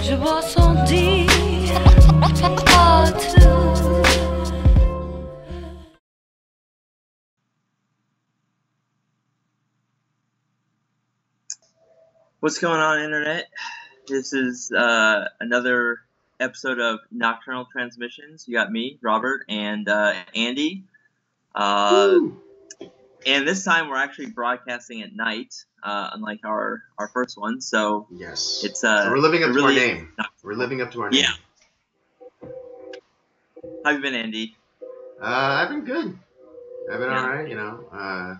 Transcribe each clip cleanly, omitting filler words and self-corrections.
Je bois sans dire à tout. What's going on, Internet? This is another episode of Nocturnal Transmissions. You got me, Robert, and Andy. And this time we're actually broadcasting at night, unlike our first one. So yes, it's so we're living up to our name. We're living up to our name. Yeah. How have you been, Andy? I've been good. I've been alright, you know.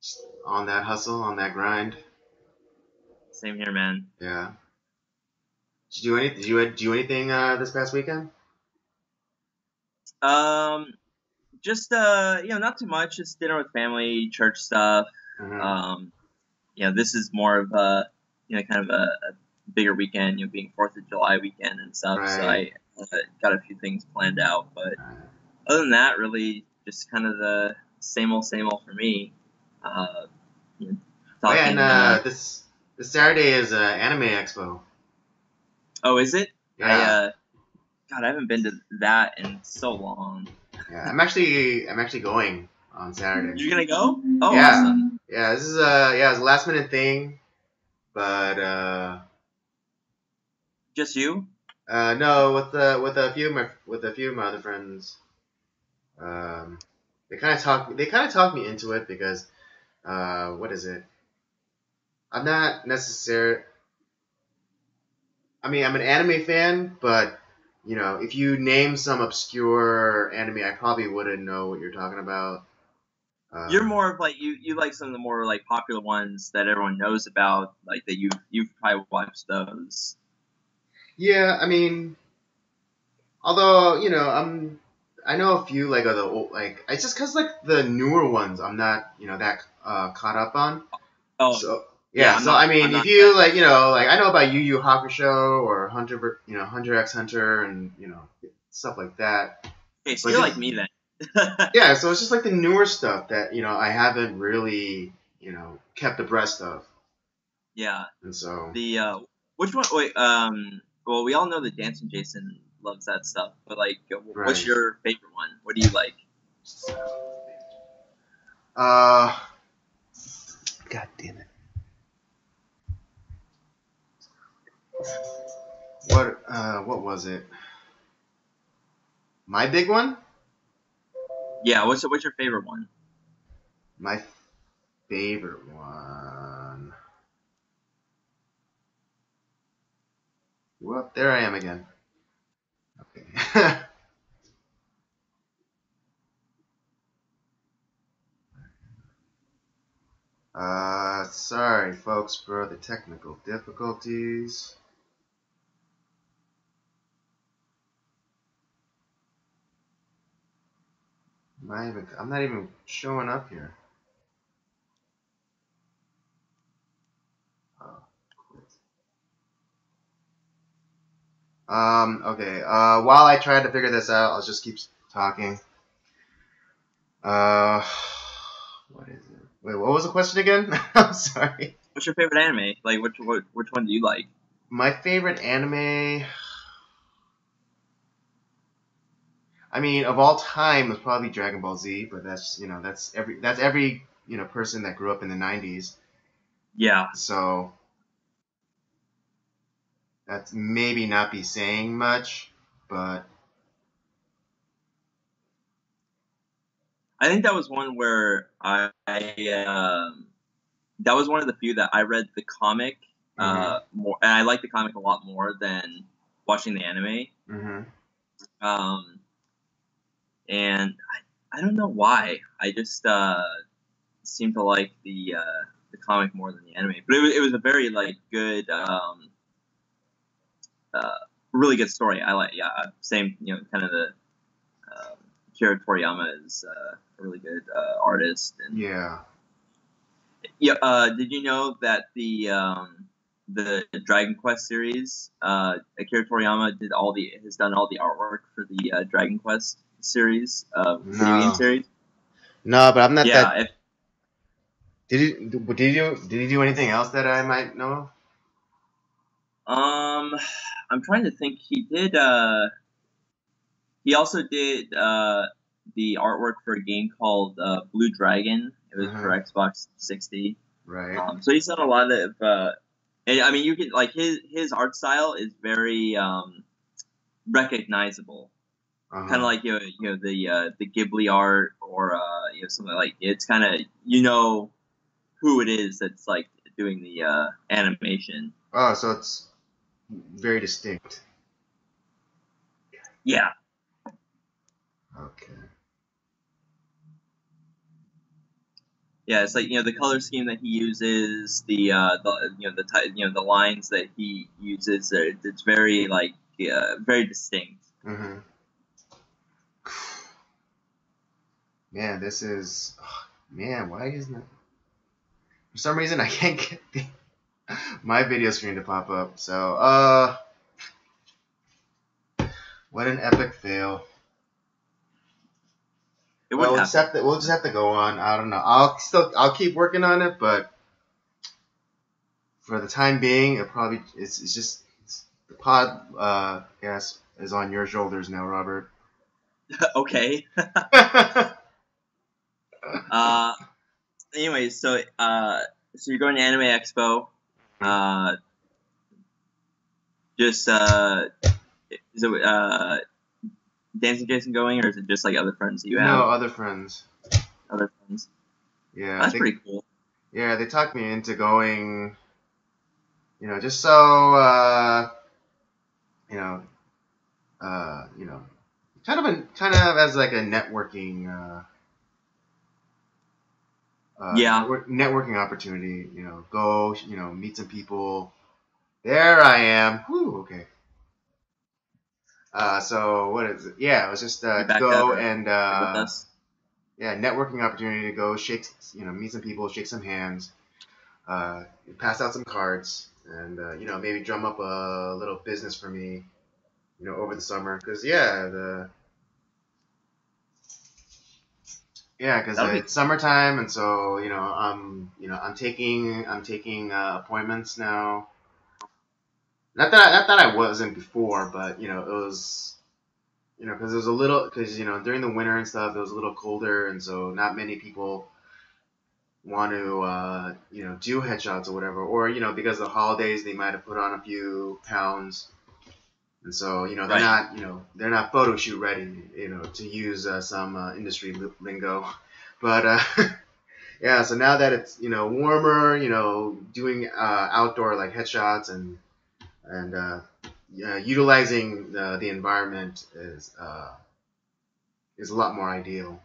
Just on that hustle, on that grind. Same here, man. Yeah. Did you do anything this past weekend? Just not too much. Just dinner with family, church stuff. Mm-hmm. This is more of a kind of a bigger weekend. Being 4th of July weekend and stuff. Right. So I got a few things planned out, but other than that, really just kind of the same old for me. This Saturday is Anime Expo. Oh, is it? Yeah. I haven't been to that in so long. Yeah, I'm actually going on Saturday. You're gonna go? Oh, yeah. Awesome. Yeah, this is it's a last minute thing, but just you? No, with a few of my other friends. They kind of talked me into it because what is it? I'm not necessarily. I mean, I'm an anime fan, but if you name some obscure anime, I probably wouldn't know what you're talking about. You're more of like you like some of the more like popular ones that everyone knows about, like that you've probably watched those. Yeah, I mean, although I know a few like of the old, like it's just because like the newer ones I'm not that caught up on. Oh. So yeah. I mean, if you like like I know about Yu Yu Hakusho or Hunter x Hunter and stuff like that. Okay, so you're like me then. Yeah, so it's just like the newer stuff that I haven't really kept abreast of. Yeah. And so the which one? Wait, well, we all know that Dancing Jason loves that stuff, but like, what's your favorite one? What do you like? God damn it. What was it? My big one? Yeah, what's your favorite one? My favorite one. Well, there I am again. Okay. Sorry folks for the technical difficulties. I'm not even showing up here. Okay. While I try to figure this out, I'll just keep talking. What is it? Wait, what was the question again? I'm sorry. What's your favorite anime? Like, which one do you like? My favorite anime, I mean, of all time, is probably Dragon Ball Z. But that's every person that grew up in the '90s. Yeah. So that's maybe not be saying much, but I think that was one where that was one of the few that I read the comic more, and I liked the comic a lot more than watching the anime. And I don't know why. I just seem to like the comic more than the anime. But it was a very like good, really good story. I like same kind of the Akira Toriyama is a really good artist. And yeah. Did you know that the Dragon Quest series, Akira Toriyama has done all the artwork for the Dragon Quest series, video game series? No, but I'm not that. Yeah. Did he do anything else that I might know? I'm trying to think. He did. He also did the artwork for a game called Blue Dragon. It was for Uh-huh. Xbox 360. Right. So he's done a lot of. And, I mean, you can like his art style is very recognizable. Kind of Uh-huh. like the Ghibli art or something like it's kind of who it is that's like doing the animation. Oh, so it's very distinct. Yeah, Okay. yeah, it's like the color scheme that he uses, the lines that he uses. It's very like very distinct. Mm-hmm. Man, this is. Oh, man, why isn't it? For some reason, I can't get my video screen to pop up. So, what an epic fail. It would Well, happen. except that we'll just have to go on. I don't know. I'll keep working on it, but for the time being, it's just the pod. Yes, is on your shoulders now, Robert. Okay. Anyways, so you're going to Anime Expo. Just is it Dancing Jason going, or is it just like other friends that you have? No, other friends. Other friends. Yeah, That's pretty cool. Yeah, they talked me into going. Just so you know, you know, kind of as like a networking, Yeah. networking opportunity. Go, meet some people. There I am. Whew, okay. So what is it? Yeah, it was just You to back go and with us? yeah, networking opportunity to go shake, meet some people, shake some hands, uh, pass out some cards, and maybe drum up a little business for me, over the summer. Cause because That'll be it's summertime, and so I'm taking appointments now. Not that I wasn't before, but it was because it was a little because during the winter and stuff it was a little colder, and so not many people want to do headshots or whatever, or because of the holidays they might have put on a few pounds, and so they're right. not they're not photo shoot ready, to use some industry lingo, but yeah. So now that it's warmer, doing outdoor like headshots and utilizing the environment is a lot more ideal.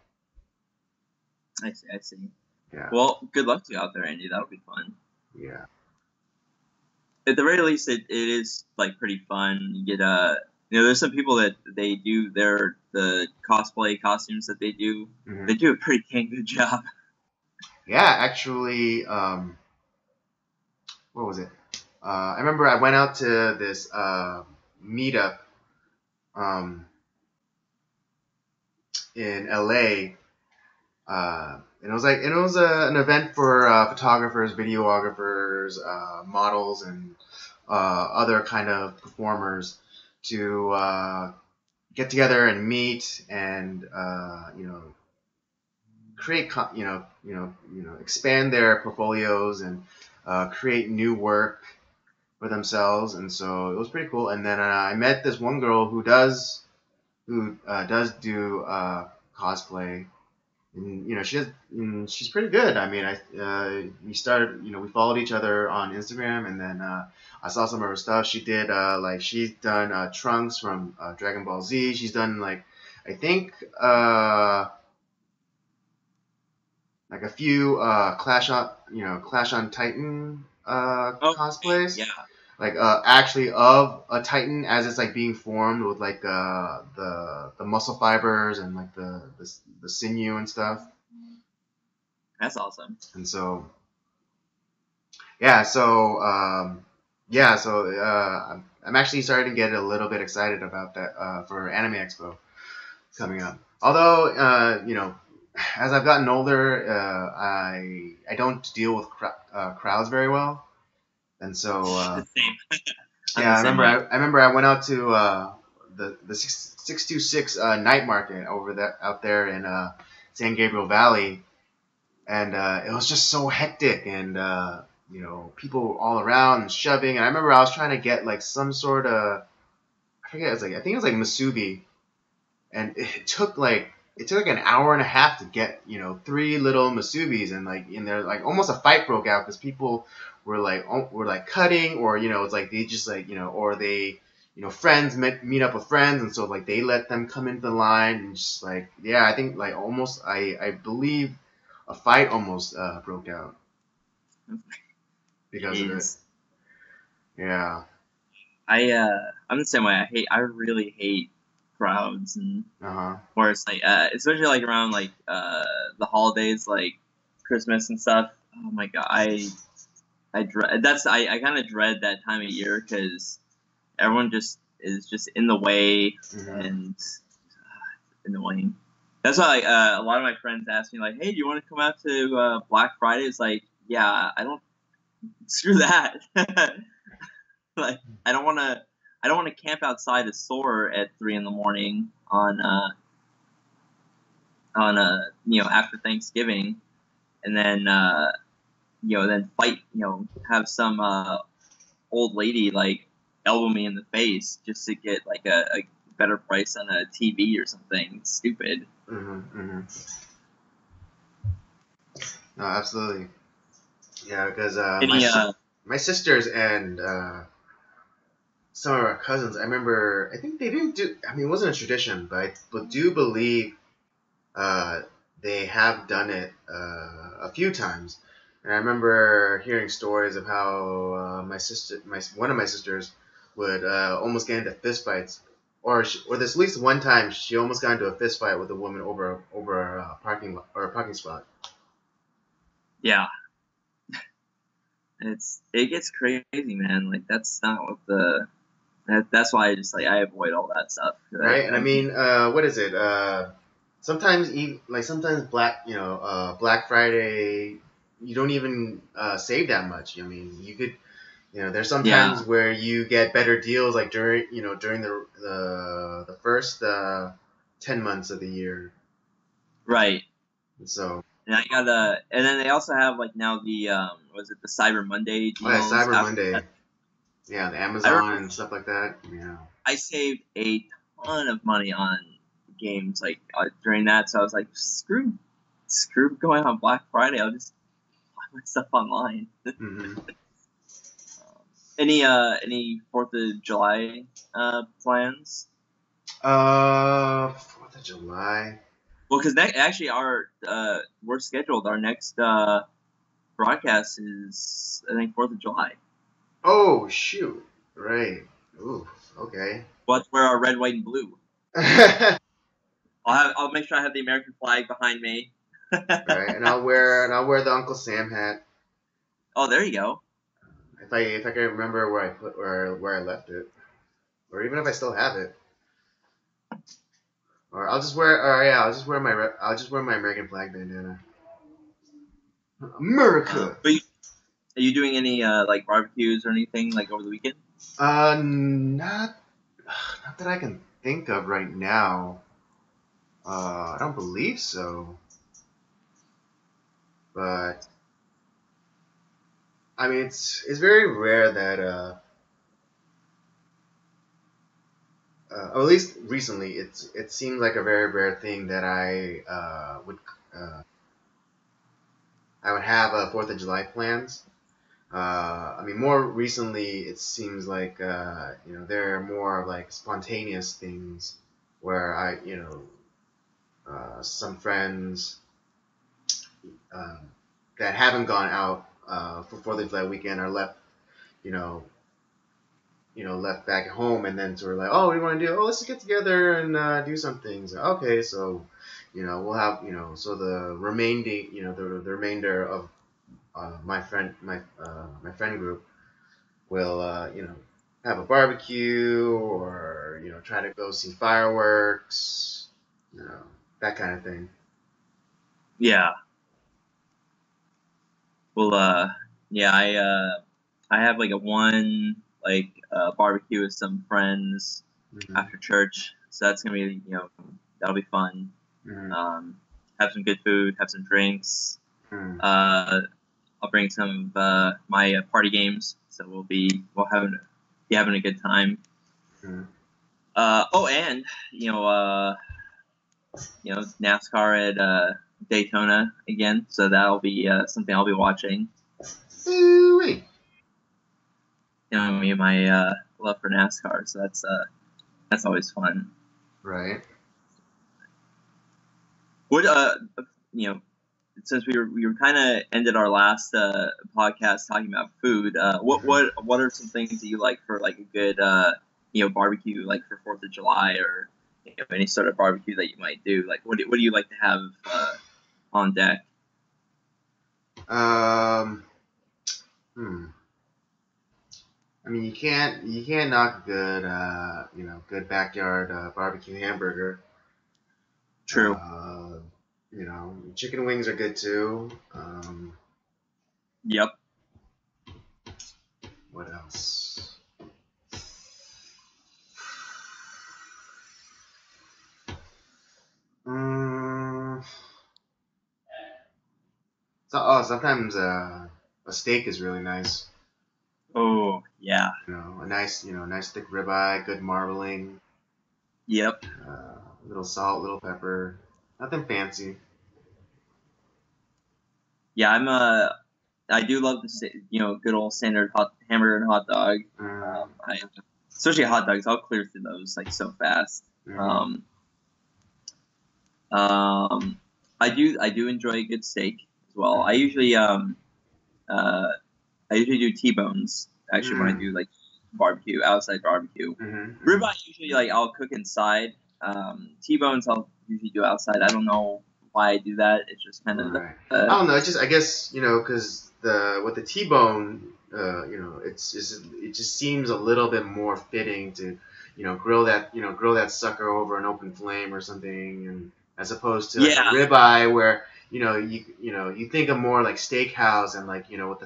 I see. I see. Yeah. Well, good luck to you out there, Andy. That'll be fun. Yeah. At the very least, it is like pretty fun. You get there's some people that they do the cosplay costumes that they do. Mm-hmm. They do a pretty dang good job. Yeah, actually, what was it? I remember I went out to this meetup in LA, and it was an event for photographers, videographers, models, and other kind of performers to get together and meet and create expand their portfolios and create new work for themselves, and so it was pretty cool. And then I met this one girl who does do cosplay, and she's pretty good. I mean, we followed each other on Instagram, and then I saw some of her stuff. She did she's done Trunks from Dragon Ball Z. She's done I think like a few Clash on Titan cosplays. Yeah. Like actually of a Titan as it's like being formed with like the muscle fibers and like the sinew and stuff. That's awesome. And so I'm actually starting to get a little bit excited about that for Anime Expo coming up. Although as I've gotten older, I don't deal with crowds very well, and so The same. I'm Yeah, the I same remember. way. I remember I went out to the 626 night market over there out there in San Gabriel Valley, and it was just so hectic, and people all around and shoving. And I remember I was trying to get like some sort of, I forget, I think it was like Masubi, and it took like an hour and a half to get three little Masubis, and like in there like almost a fight broke out because people were like cutting, or it's like they just like or they friends meet up with friends, and so like they let them come into the line, and just like, yeah, I think like almost I believe a fight almost broke out because of it. Jeez. Yeah. I'm the same way. I really hate crowds, and Uh-huh. where it's like especially like around like the holidays, like Christmas and stuff. Oh my god, I dread I kind of dread that time of year because everyone just is just in the way and annoying. That's why a lot of my friends ask me like, "Hey, do you want to come out to Black Friday?" It's like, yeah, I don't screw that. Like, I don't want to camp outside a store at 3 in the morning on after Thanksgiving, and then then fight, have some old lady like elbow me in the face just to get like a better price on a TV or something stupid. No, absolutely. Yeah, because my sisters and some of our cousins, I remember, I think they didn't do, I mean, it wasn't a tradition, but I do believe they have done it a few times. And I remember hearing stories of how one of my sisters would almost get into fistfights, or there's at least one time she almost got into a fist fight with a woman over a parking spot. Yeah, it gets crazy, man. Like that's not what that's why I just like I avoid all that stuff. Right, and I mean, what is it? Sometimes sometimes Black Friday, you don't even save that much. I mean, you could, there's sometimes where you get better deals like during the first 10 months of the year. Right. So. And and then they also have like now the was it the Cyber Monday deals? Oh yeah, Cyber Monday. Yeah, the Amazon and stuff like that. Yeah. I saved a ton of money on games like during that, so I was like, screw going on Black Friday. I'll just buy my stuff online. Any 4th of July plans? 4th of July. Well, because actually we're scheduled. Our next broadcast is I think 4th of July. Oh shoot! Right. Ooh. Okay. Well, let's wear our red, white, and blue. I'll make sure I have the American flag behind me. Right, and I'll wear the Uncle Sam hat. Oh, there you go. If I can remember where I left it, or even if I still have it, or I'll just wear my American flag bandana. America. But are you doing any like barbecues or anything like over the weekend? Not that I can think of right now. I don't believe so. But I mean, it's very rare that or at least recently, it seems like a very rare thing that I would have 4th of July plans. I mean, more recently, it seems like there are more like spontaneous things where some friends that haven't gone out for 4th of July weekend are left, left back at home, and then sort of like, oh, what do you want to do? Oh, let's just get together and do some things. Okay, so we'll have so the remaining the remainder of my friend group will have a barbecue, or try to go see fireworks, that kind of thing. Yeah. Well, yeah, I have like a one like barbecue with some friends after church. So that's gonna be that'll be fun. Have some good food, have some drinks. I'll bring some of my party games, so we'll be having a good time. And NASCAR at Daytona again, so that'll be something I'll be watching. Ooh-wee. Me and my love for NASCAR, so that's always fun. Right. What since we were kind of ended our last podcast talking about food, what are some things that you like for like a good barbecue, like for 4th of July, or any sort of barbecue that you might do? Like what do you like to have on deck? I mean, you can't knock a good good backyard barbecue hamburger. True. Chicken wings are good too. Yep. What else? Sometimes a steak is really nice. Oh yeah. A nice thick ribeye, good marbling. Yep. Little salt, little pepper, nothing fancy. Yeah, I do love the good old standard hamburger and hot dog. Especially hot dogs, I'll clear through those like so fast. I do enjoy a good steak as well. I usually do T-bones actually when I do like outside barbecue. Ribeye usually like I'll cook inside. T-bones I'll usually do outside. I don't know why I do that. It's just kind of I don't know. It's just I guess because with the T-bone, it just seems a little bit more fitting to grill that sucker over an open flame or something, and as opposed to like a ribeye where you think of more like steakhouse and like with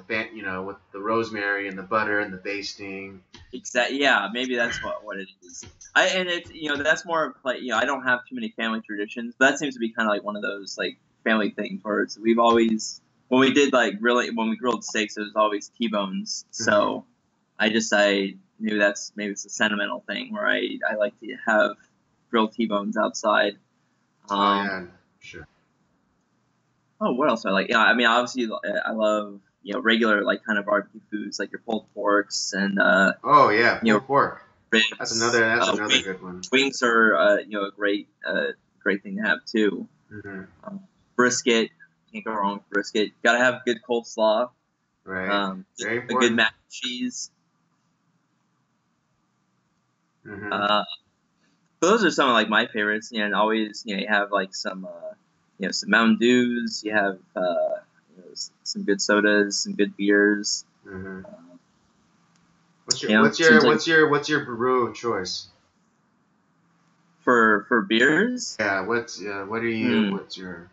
the rosemary and the butter and the basting. Exactly. Yeah, maybe that's what it is. And it's that's more of like I don't have too many family traditions, but that seems to be kind of like one of those like family things where we've always when we grilled steaks, it was always T-bones. So I knew maybe it's a sentimental thing where I like to have grilled T-bones outside. Sure. Oh, what else do I like? Yeah, I mean, obviously, I love regular like kind of barbecue foods like your pulled porks and pulled pork. Ribs. That's another good one. Wings are a great thing to have too. Brisket, can't go wrong with brisket. Gotta have good coleslaw. Right. Very important. A good mac and cheese. Those are some of like my favorites. And always you have like some some Mountain Dews. You have some good sodas, some good beers. What's your brew of choice? For beers? Yeah. What's your?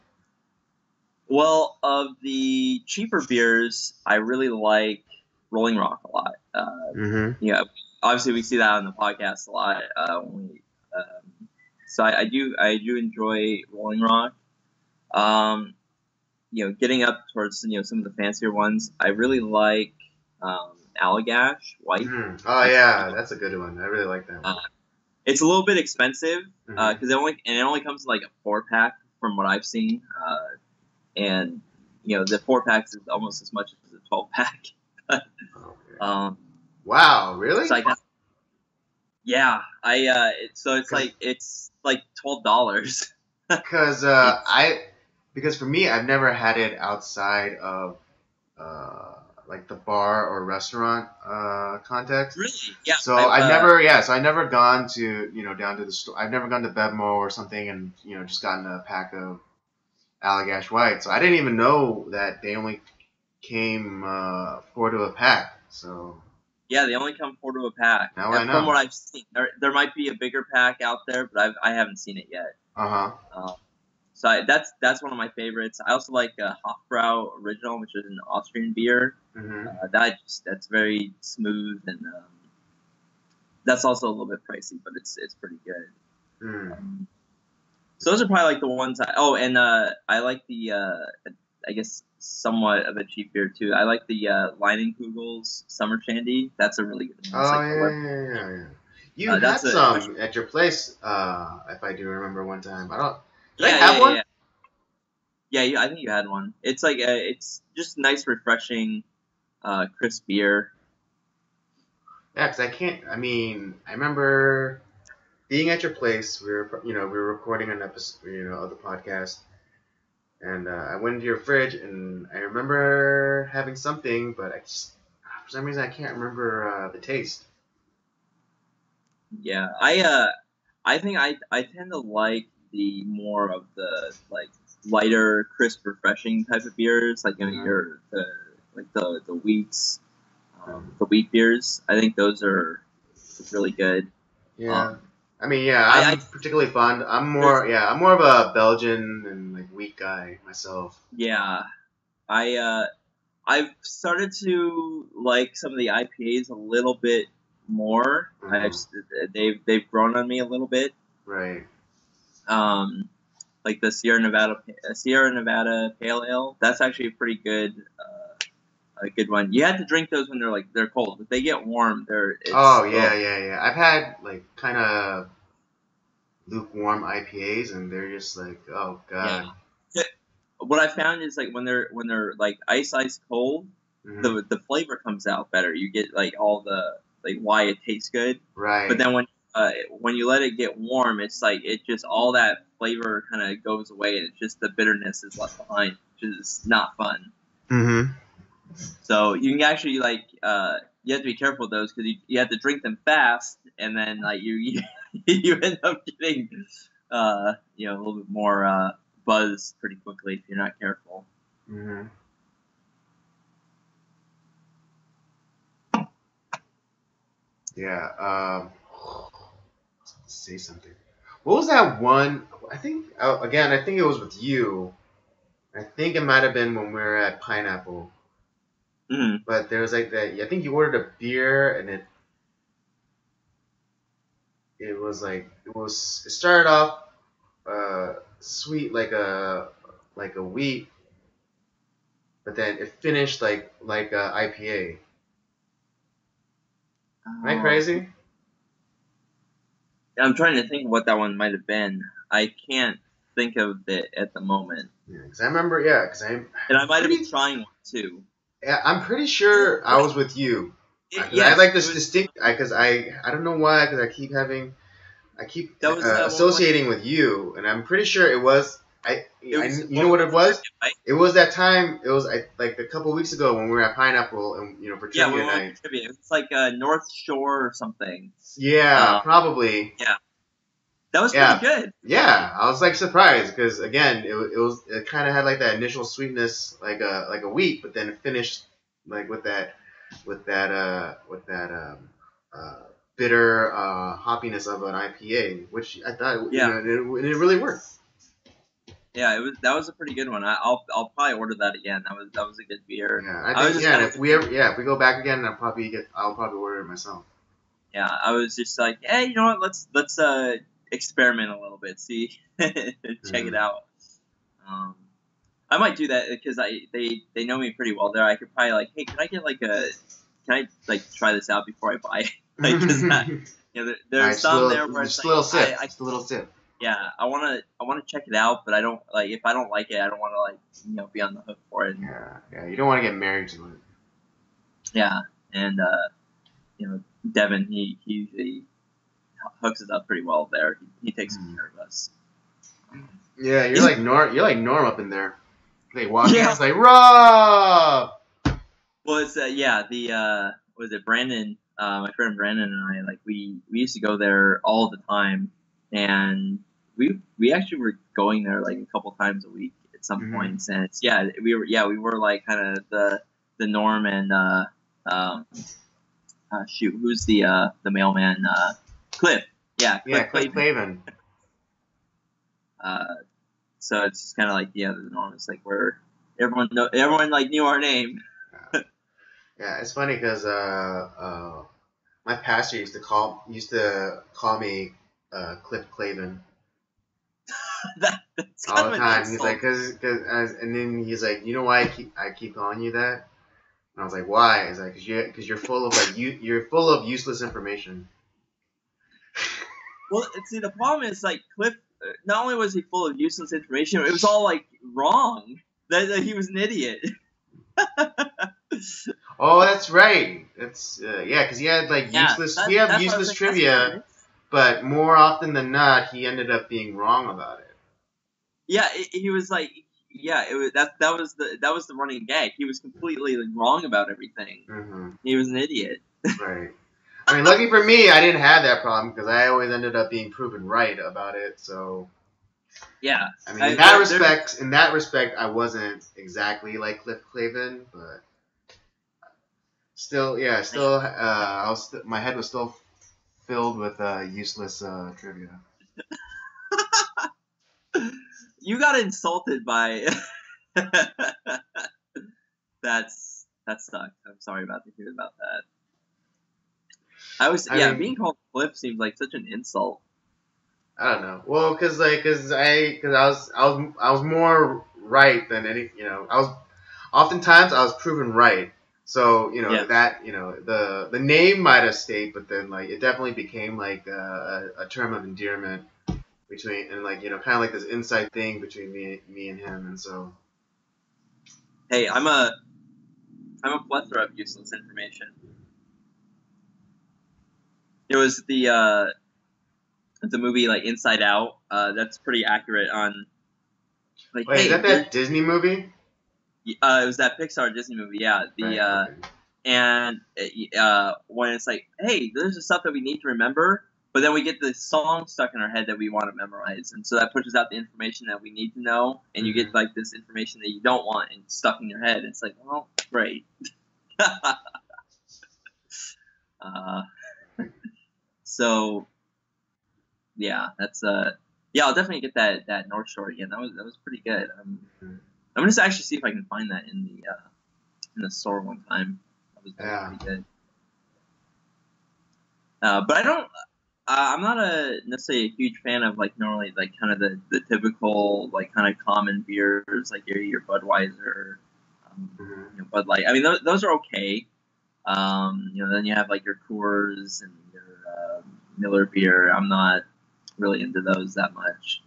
Well, of the cheaper beers, I really like Rolling Rock a lot. Obviously we see that on the podcast a lot. So I do enjoy Rolling Rock. Getting up towards some of the fancier ones, I really like Allagash White. Oh yeah, that's a good one. I really like that one. It's a little bit expensive because it only comes in like a 4-pack from what I've seen, and the 4-packs is almost as much as a 12-pack. Okay. Wow, really? So it's like $12. Because for me, I've never had it outside of like the bar or restaurant context. Really? Yeah. So I've never gone to down to the store. I've never gone to Bevmo or something and just gotten a pack of Allagash White. So I didn't even know that they only came 4 to a pack. So. Yeah, they only come 4 to a pack. Now I know. From what I've seen, there might be a bigger pack out there, but I haven't seen it yet. So that's one of my favorites. I also like Hofbrau Original, which is an Austrian beer. That's very smooth and That's also a little bit pricey, but it's pretty good. Mm. So those are probably like the ones. I like the I guess somewhat of a cheap beer too. I like the Leinenkugel's Summer Shandy. That's a really good one. It's Oh, like yeah. You had that's some at your place, if I do remember one time. I don't. Did I yeah, have yeah, one? yeah. I think you had one. It's like it's just nice, refreshing, crisp beer. Yeah, because I can't. I mean, I remember being at your place. We were recording an episode, of the podcast, and I went into your fridge, and I remember having something, but for some reason, I can't remember the taste. Yeah, I think I tend to like the more of the like lighter, crisp, refreshing type of beers, like the wheats, the wheat beers. I think those are really good. Yeah. Um, I mean, yeah, I I'm particularly fond. I'm more of a Belgian and like wheat guy myself. yeah, I've started to like some of the IPAs a little bit more. They've grown on me a little bit. Right. Like the Sierra Nevada Pale Ale. That's actually a pretty good a good one. You have to drink those when they're cold. If they get warm, Yeah. I've had like kind of lukewarm IPAs, and they're just like, oh god. Yeah. What I found is like when they're like ice cold, Mm-hmm. the flavor comes out better. You get like all the like why it tastes good. Right. But then when you let it get warm, it's like it just all that flavor kind of goes away, and it's just the bitterness is left behind, which is not fun. Mm-hmm. So you can actually like you have to be careful with those because you have to drink them fast, and then like you you end up getting a little bit more buzz pretty quickly if you're not careful. Mm-hmm. Yeah. Say something. What was that one? I think I think it was with you. I think it might have been when we were at Pineapple. Mm-hmm. But there was like that. I think you ordered a beer, and it started off sweet like a wheat, but then it finished like a IPA. Am I crazy? I'm trying to think what that one might have been. I can't think of it at the moment. Yeah, because I remember. Yeah, because and I might have been trying one too. Yeah, I'm pretty sure I was with you. I like this distinct. Because I don't know why. Because I keep associating with you, and I'm pretty sure it was. You know what it was? Right? It was that time. It was like a couple weeks ago when we were at Pineapple and for trivia night. It's like North Shore or something. Yeah, probably. Yeah, that was pretty good. Yeah, I was like surprised because again, it kind of had like that initial sweetness like a wheat, but then it finished like with that bitter hoppiness of an IPA, which I thought it really worked. Yeah, that was a pretty good one. I'll probably order that again. That was a good beer. Yeah, I think and if we go back again, I'll probably order it myself. Yeah, I was just like, hey, you know what? Let's experiment a little bit, see, check it out. I might do that because they know me pretty well there. I could probably like, hey, can I try this out before I buy it? Like, cause there's some there where it's like, just a little sip. Yeah, I wanna check it out, but I don't like if I don't like it, I don't want to be on the hook for it. Yeah, you don't want to get married to it. Yeah, and Devin, he usually hooks us up pretty well there. He takes care of us. Yeah, you're like Norm up in there. They walk in, it's like Rob. Well, it's was it Brandon? My friend Brandon and I we used to go there all the time, and we actually were going there like a couple times a week at some points, and we were like kind of the Norm and who's the mailman? Cliff. Yeah, Clavin. So it's just kind of like the Norm is like where everyone like knew our name. Yeah, it's funny because my pastor used to call me Clavin That's all kind the of an time. He's insult. like, and then he's like, you know why I keep calling you that? And I was like, why? He's like, cause you're full of you're full of useless information. Well, see, the problem is like Cliff. Not only was he full of useless information, it was all like wrong. That he was an idiot. Oh, that's right. That's yeah, because he had like Yeah, useless. He had that's what I was useless like. That's what it trivia, is. but more often than not, he ended up being wrong about it. Yeah, he was like, yeah, it was that was the running gag. He was completely like, wrong about everything. Mm-hmm. He was an idiot. Right. I mean, lucky for me, I didn't have that problem because I always ended up being proven right about it. So, Yeah. I mean, in that respect, I wasn't exactly like Cliff Clavin, but still, yeah, my head was still filled with useless trivia. You got insulted by. That sucked. I'm sorry about to hear about that. I mean, being called Cliff seems like such an insult. I don't know. Well, cause I was more right than any. Oftentimes I was proven right. So the name might have stayed, but then like it definitely became like a term of endearment between and like kind of like this inside thing between me and him, and so. Hey, I'm a plethora of useless information. It was the movie like Inside Out. That's pretty accurate on. Like, Wait, is that Disney movie? It was that Pixar Disney movie. Yeah. Okay. And when it's like, hey, there's the stuff that we need to remember, but then we get the song stuck in our head that we want to memorize, and so that pushes out the information that we need to know, and you get like this information that you don't want and stuck in your head. It's like, well, great. So yeah, that's yeah, I'll definitely get that North Shore again. That was pretty good. I'm gonna actually see if I can find that in the store one time. That was pretty good. But I don't. I'm not necessarily a huge fan of like normally like kind of the typical like kind of common beers like your Budweiser, Bud Light. I mean those are okay. Then you have like your Coors and your Miller beer. I'm not really into those that much.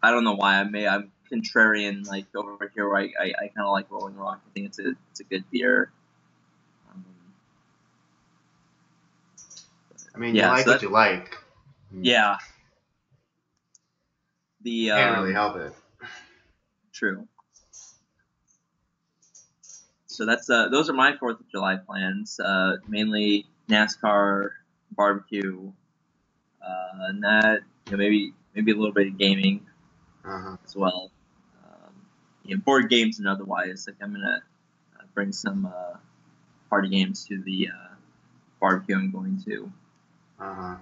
I don't know why I'm contrarian like over here where I kind of like Rolling Rock. I think it's a good beer. I mean, you like what you like. Yeah. Can't really help it. True. So that's those are my 4th of July plans. Mainly NASCAR, barbecue, and that maybe a little bit of gaming as well. Board games and otherwise. Like I'm gonna bring some party games to the barbecue I'm going to. Yeah.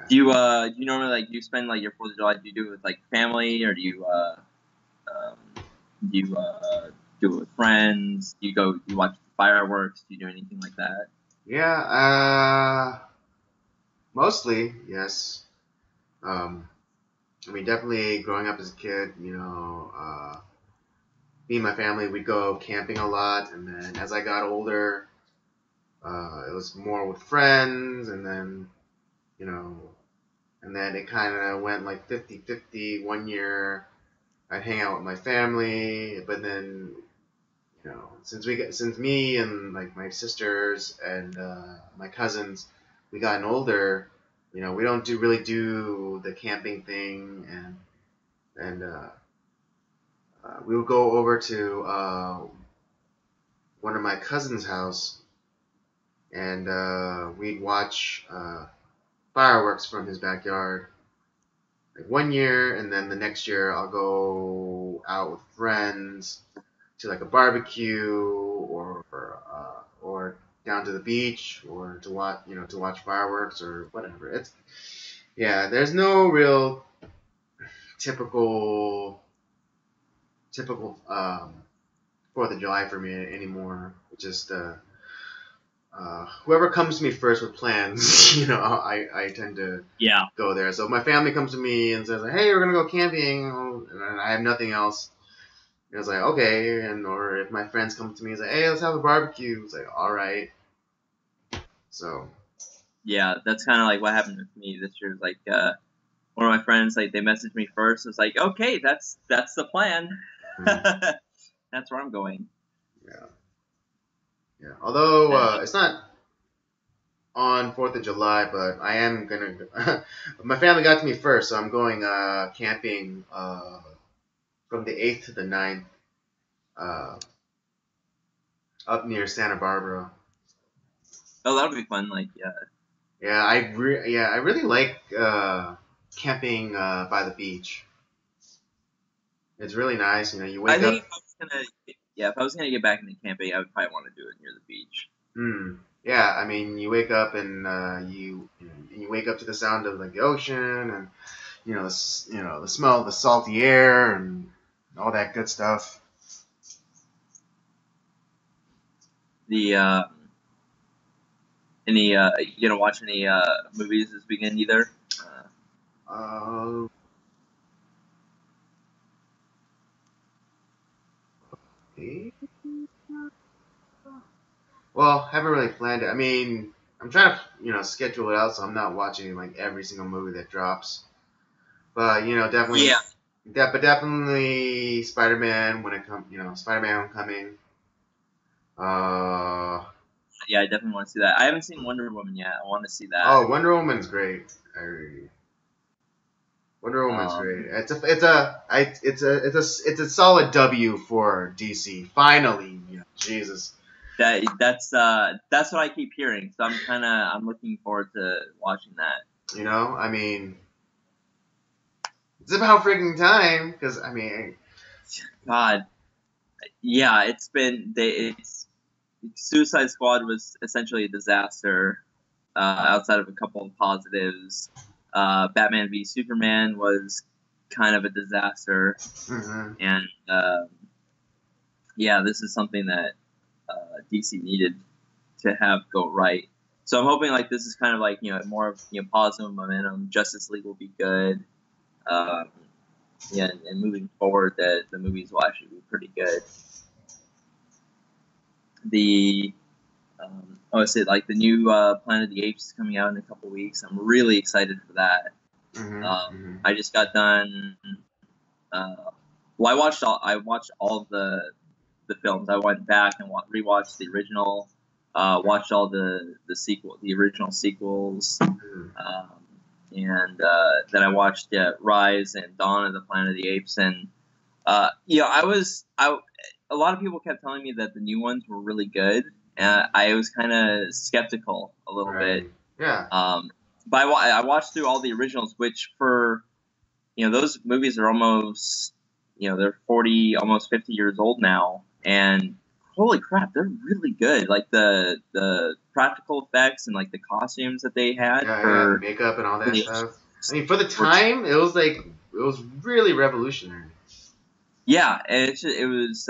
Do you normally like do you spend like your 4th of July? Do you do it with like family or do you do it with friends? Do you watch fireworks? Do you do anything like that? Yeah, mostly yes. I mean, definitely growing up as a kid, me and my family, we'd go camping a lot, and then as I got older, it was more with friends, and then, and then it kind of went like 50-50. One year, I'd hang out with my family, but then, since me and like my sisters and my cousins, we gotten older, we don't really do the camping thing, and we would go over to one of my cousin's house, and we'd watch fireworks from his backyard. Like one year, and then the next year I'll go out with friends to like a barbecue or down to the beach or to watch fireworks or whatever. There's no real typical typical 4th of July for me anymore. Just whoever comes to me first with plans, I tend to Yeah. go there. So if my family comes to me and says, "Hey, we're gonna go camping," and I have nothing else, it's like, okay. And or if my friends come to me and say, "Hey, let's have a barbecue," it's like, all right. So Yeah, that's kind of like what happened with me this year. Like, one of my friends, like, they messaged me first. It's like, okay, that's the plan. That's where I'm going. yeah. Although it's not on 4th of July, but I am gonna. My family got to me first, so I'm going camping from the 8th to the 9th, up near Santa Barbara. Oh, that'll be fun. Like, Yeah, I really like camping by the beach. It's really nice. You I wake think up. if I was gonna get back into camping, I would probably want to do it near the beach. Yeah, I mean, you wake up and you wake up to the sound of like the ocean and the smell of the salty air and all that good stuff. The you gonna watch any movies this weekend either? Okay. Well, haven't really planned it. I mean, I'm trying to schedule it out so I'm not watching like every single movie that drops. But definitely, Yeah. but definitely Spider-Man when it comes. Spider-Man Homecoming. Yeah, I definitely want to see that. I haven't seen Wonder Woman yet. I want to see that. Oh, Wonder Woman's great. Wonder Woman's great. It's a solid W for DC. Finally, Jesus. That's what I keep hearing. So I'm looking forward to watching that. I mean, it's about freaking time because I mean, God, yeah, Suicide Squad was essentially a disaster. Outside of a couple of positives, Batman v Superman was kind of a disaster, and yeah, this is something that DC needed to have go right. So I'm hoping like this is kind of like more of positive momentum. Justice League will be good. Yeah, and moving forward, that the movies will actually be pretty good. I said like the new Planet of the Apes is coming out in a couple weeks. I'm really excited for that. I just got done. Well, I watched all the films. I went back and rewatched the original. Watched all the original sequels, and then I watched Rise and Dawn of the Planet of the Apes, and a lot of people kept telling me that the new ones were really good, and I was kind of skeptical a little bit. Yeah. But I watched through all the originals, which for those movies are almost they're 40, almost 50 years old now, and holy crap, they're really good. Like the practical effects and like the costumes that they had for makeup and all that stuff. I mean, for the time, it was really revolutionary. Yeah, it was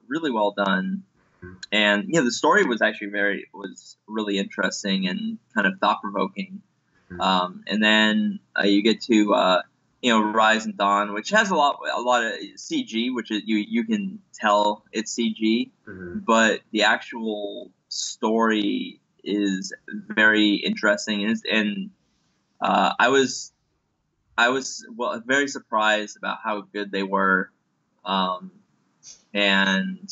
really well done, and the story was actually was really interesting and kind of thought provoking. And then you get to Rise and Dawn, which has a lot of CG, which is you can tell it's CG, but the actual story is very interesting, and I was very surprised about how good they were, and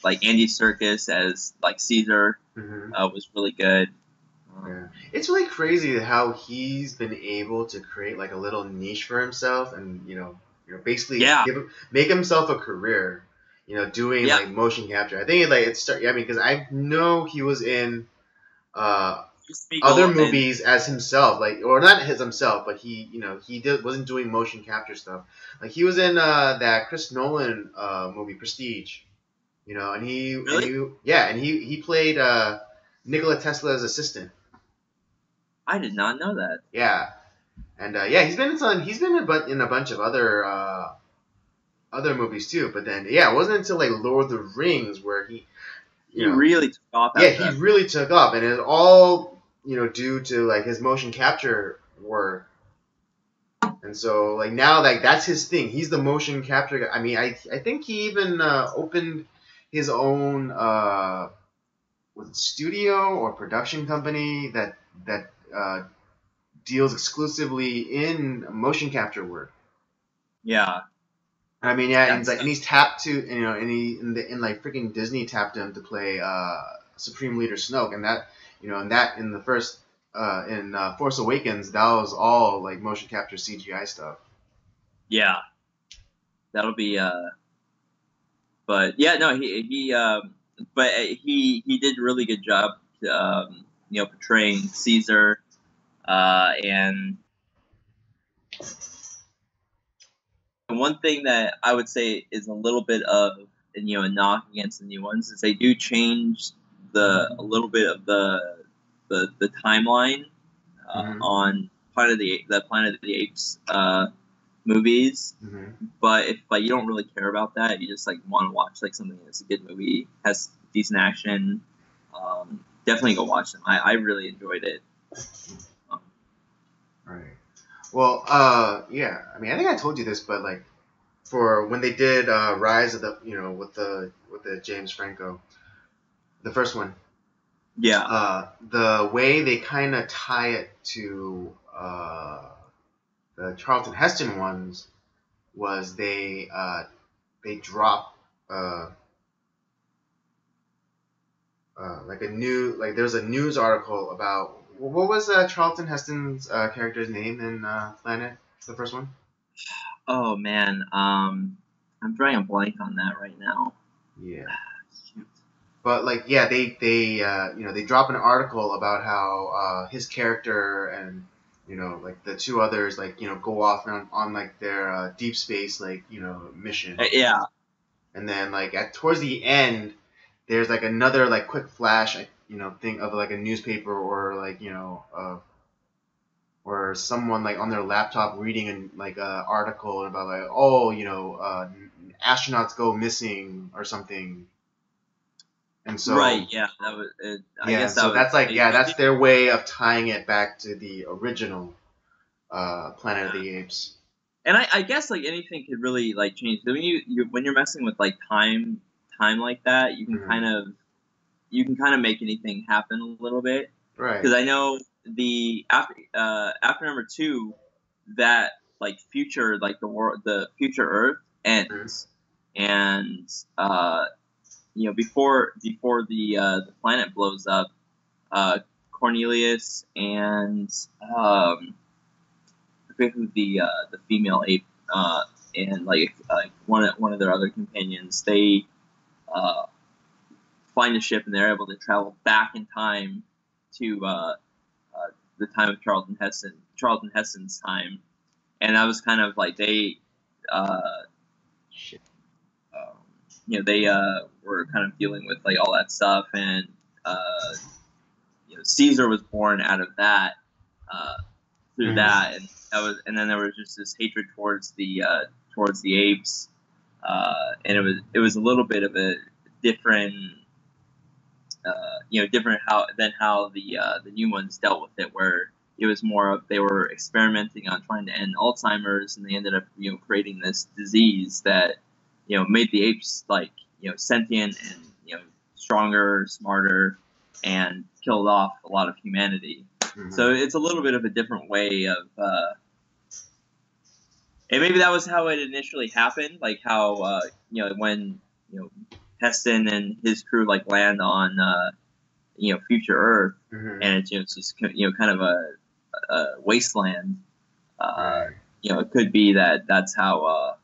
like Andy Serkis as like Caesar was really good. Yeah. It's really crazy how he's been able to create like a little niche for himself, and basically make himself a career. Doing like motion capture. I think because I know he was in other movies as himself, or not himself, but he wasn't doing motion capture stuff. Like he was in that Chris Nolan movie Prestige. And he he played Nikola Tesla's assistant. I did not know that. Yeah, and he's been in a bunch of other other movies too. But then yeah, it wasn't until like Lord of the Rings where he really took off. yeah, After he that. really took off, and it's all due to like his motion capture work. And so like now like that's his thing. He's the motion capture guy. I mean, I think he even opened his own was it studio or production company that deals exclusively in motion capture work. Yeah. I mean, yeah, That's and he's tapped to and like freaking Disney tapped him to play Supreme Leader Snoke, and that in the first in Force Awakens that was all like motion capture CGI stuff. yeah. That'll be but yeah, no, but he did a really good job, portraying Caesar, and one thing that I would say is a little bit of a knock against the new ones is they do change a little bit of the timeline on Planet of the Apes movies. But if like you don't really care about that, you just like want to watch like something that's a good movie, has decent action, definitely go watch them. I really enjoyed it. Right. Well, yeah. I mean, I think I told you this, but like, for when they did Rise of the, with the James Franco, the first one. Yeah. The way they kind of tie it to the Charlton Heston ones was they drop like there's a news article about what was Charlton Heston's character's name in Planet, the first one? Oh man, I'm drawing a blank on that right now. Yeah. Shoot. But like yeah, they drop an article about how his character and like the two others like go off on like their deep space like mission. Yeah. And then like towards the end, there's like another like quick flash thing of like a newspaper or like or someone like on their laptop reading like a article about like astronauts go missing or something. And so right, yeah, that was. I guess that so was, that's like that's their way of tying it back to the original Planet of the Apes. And I guess like anything could really like change. So when you're messing with like time like that, you can kind of make anything happen a little bit. Right. Because I know after number 2, that like future like the future Earth ends, and before the planet blows up, Cornelius and I forget who the female ape and like one of their other companions, they find a ship and they're able to travel back in time to the time of Charlton Heston's time, and that was kind of like they they were kind of dealing with like all that stuff, and Caesar was born out of that through that, and then there was just this hatred towards the apes, and it was a little bit of a different different how the new ones dealt with it, where it was more of they were experimenting on trying to end Alzheimer's, and they ended up creating this disease that made the apes like sentient and stronger, smarter, and killed off a lot of humanity. So it's a little bit of a different way of, and maybe that was how it initially happened, like how when Heston and his crew like land on future Earth, and it's just kind of a wasteland. It could be that's how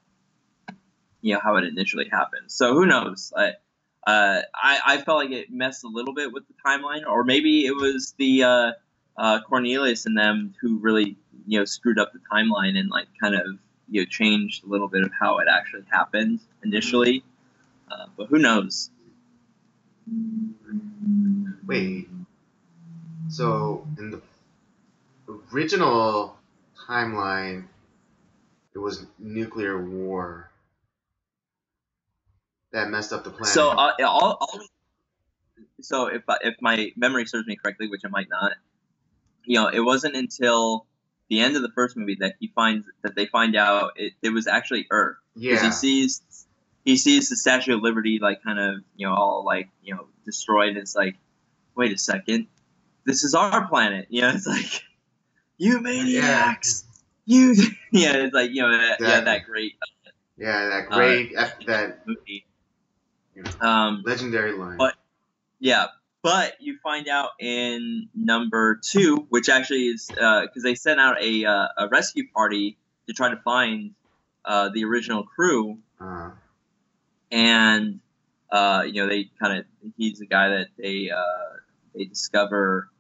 how it initially happened. So who knows? I felt like it messed a little bit with the timeline, or maybe it was the Cornelius and them who really screwed up the timeline and like kind of changed a little bit of how it actually happened initially. But who knows? Wait. So in the original timeline, it was nuclear war. that messed up the planet. So so if my memory serves me correctly, which it might not, it wasn't until the end of the first movie that they find out it was actually Earth, because he sees the Statue of Liberty like kind of all like destroyed. And it's like, wait a second, this is our planet. It's like, you maniacs, you it's like that great that movie. Legendary line. But you find out in number 2, which actually is because they sent out a rescue party to try to find the original crew, and they he's the guy that they discover.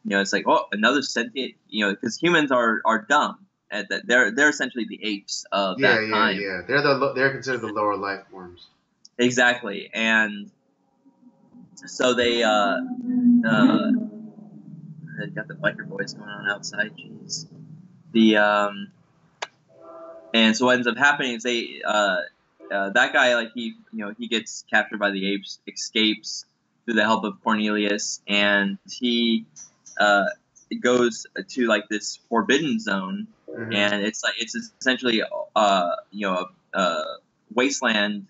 It's like, oh, another sentient. Because humans are dumb. At that, they're essentially the apes of that time. Yeah. They're considered the lower life forms. Exactly, and so they got the biker boys going on outside. Jeez. And so what ends up happening is that guy, like, he gets captured by the apes, escapes through the help of Cornelius, and he goes to like this forbidden zone, and it's essentially wasteland,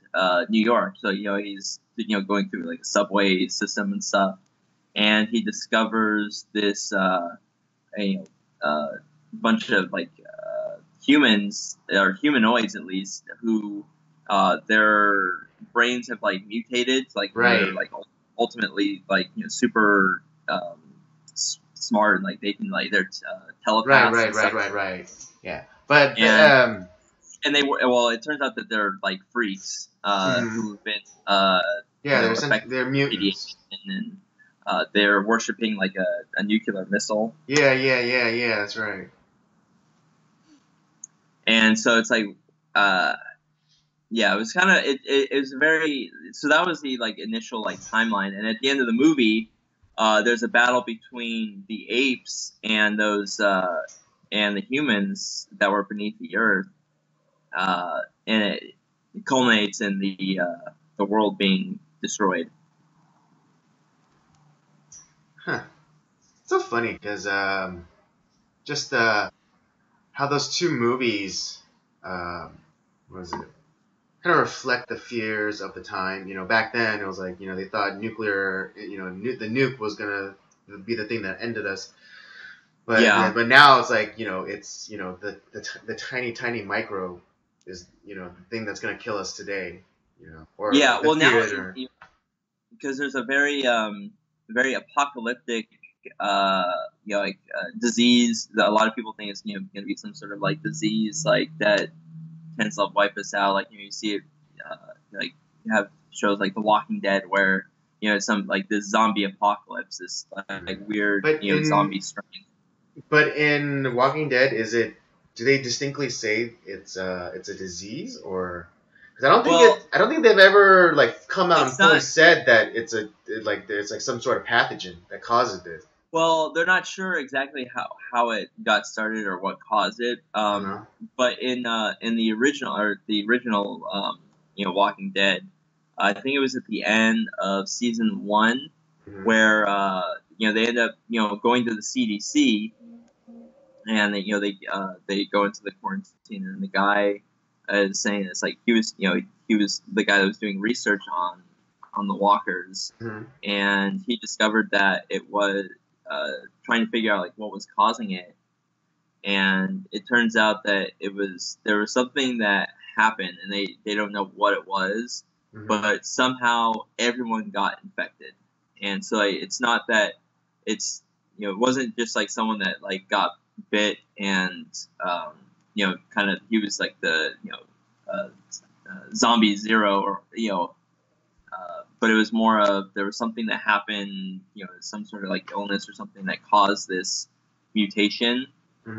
New York. So he's going through like a subway system and stuff, and he discovers this bunch of like humans, or humanoids at least, who their brains have like mutated, like they're like ultimately like super smart, and like they can like they're telepaths. Right. Yeah, but and it turns out that they're like freaks who've been they're mutants, and they're worshiping like a nuclear missile. Yeah, that's right. And so it's like, it was kind of it was very, so that was the like initial like timeline, and at the end of the movie, there's a battle between the apes and those and the humans that were beneath the earth, and it culminates in the world being destroyed. It's so funny because just how those two movies, what was it? Kind of reflect the fears of the time. Back then it was like they thought nuclear, the nuke was gonna be the thing that ended us. But but now it's like it's the tiny micro is the thing that's gonna kill us today. Or now because there's a very very apocalyptic disease that a lot of people think is going to be some sort of like disease like that tends to wipe us out. Like you see it like you have shows like The Walking Dead where some like this zombie apocalypse, this like weird zombie strain. But in Walking Dead, do they distinctly say it's a disease, or? Because I don't think they've ever like come out and fully said that there's like some sort of pathogen that causes this. Well, they're not sure exactly how it got started or what caused it. But in the original Walking Dead, I think it was at the end of season 1 where they end up going to the CDC, and they go into the quarantine, and the guy is saying it's like he was the guy that was doing research on the walkers, and he discovered that it was trying to figure out like what was causing it, and it turns out that there was something that happened, and they don't know what it was, but somehow everyone got infected, and so like, it's not that it wasn't just like someone that like got bit and kind of he was like the zombie zero, or but it was more of there was something that happened, some sort of like illness or something that caused this mutation,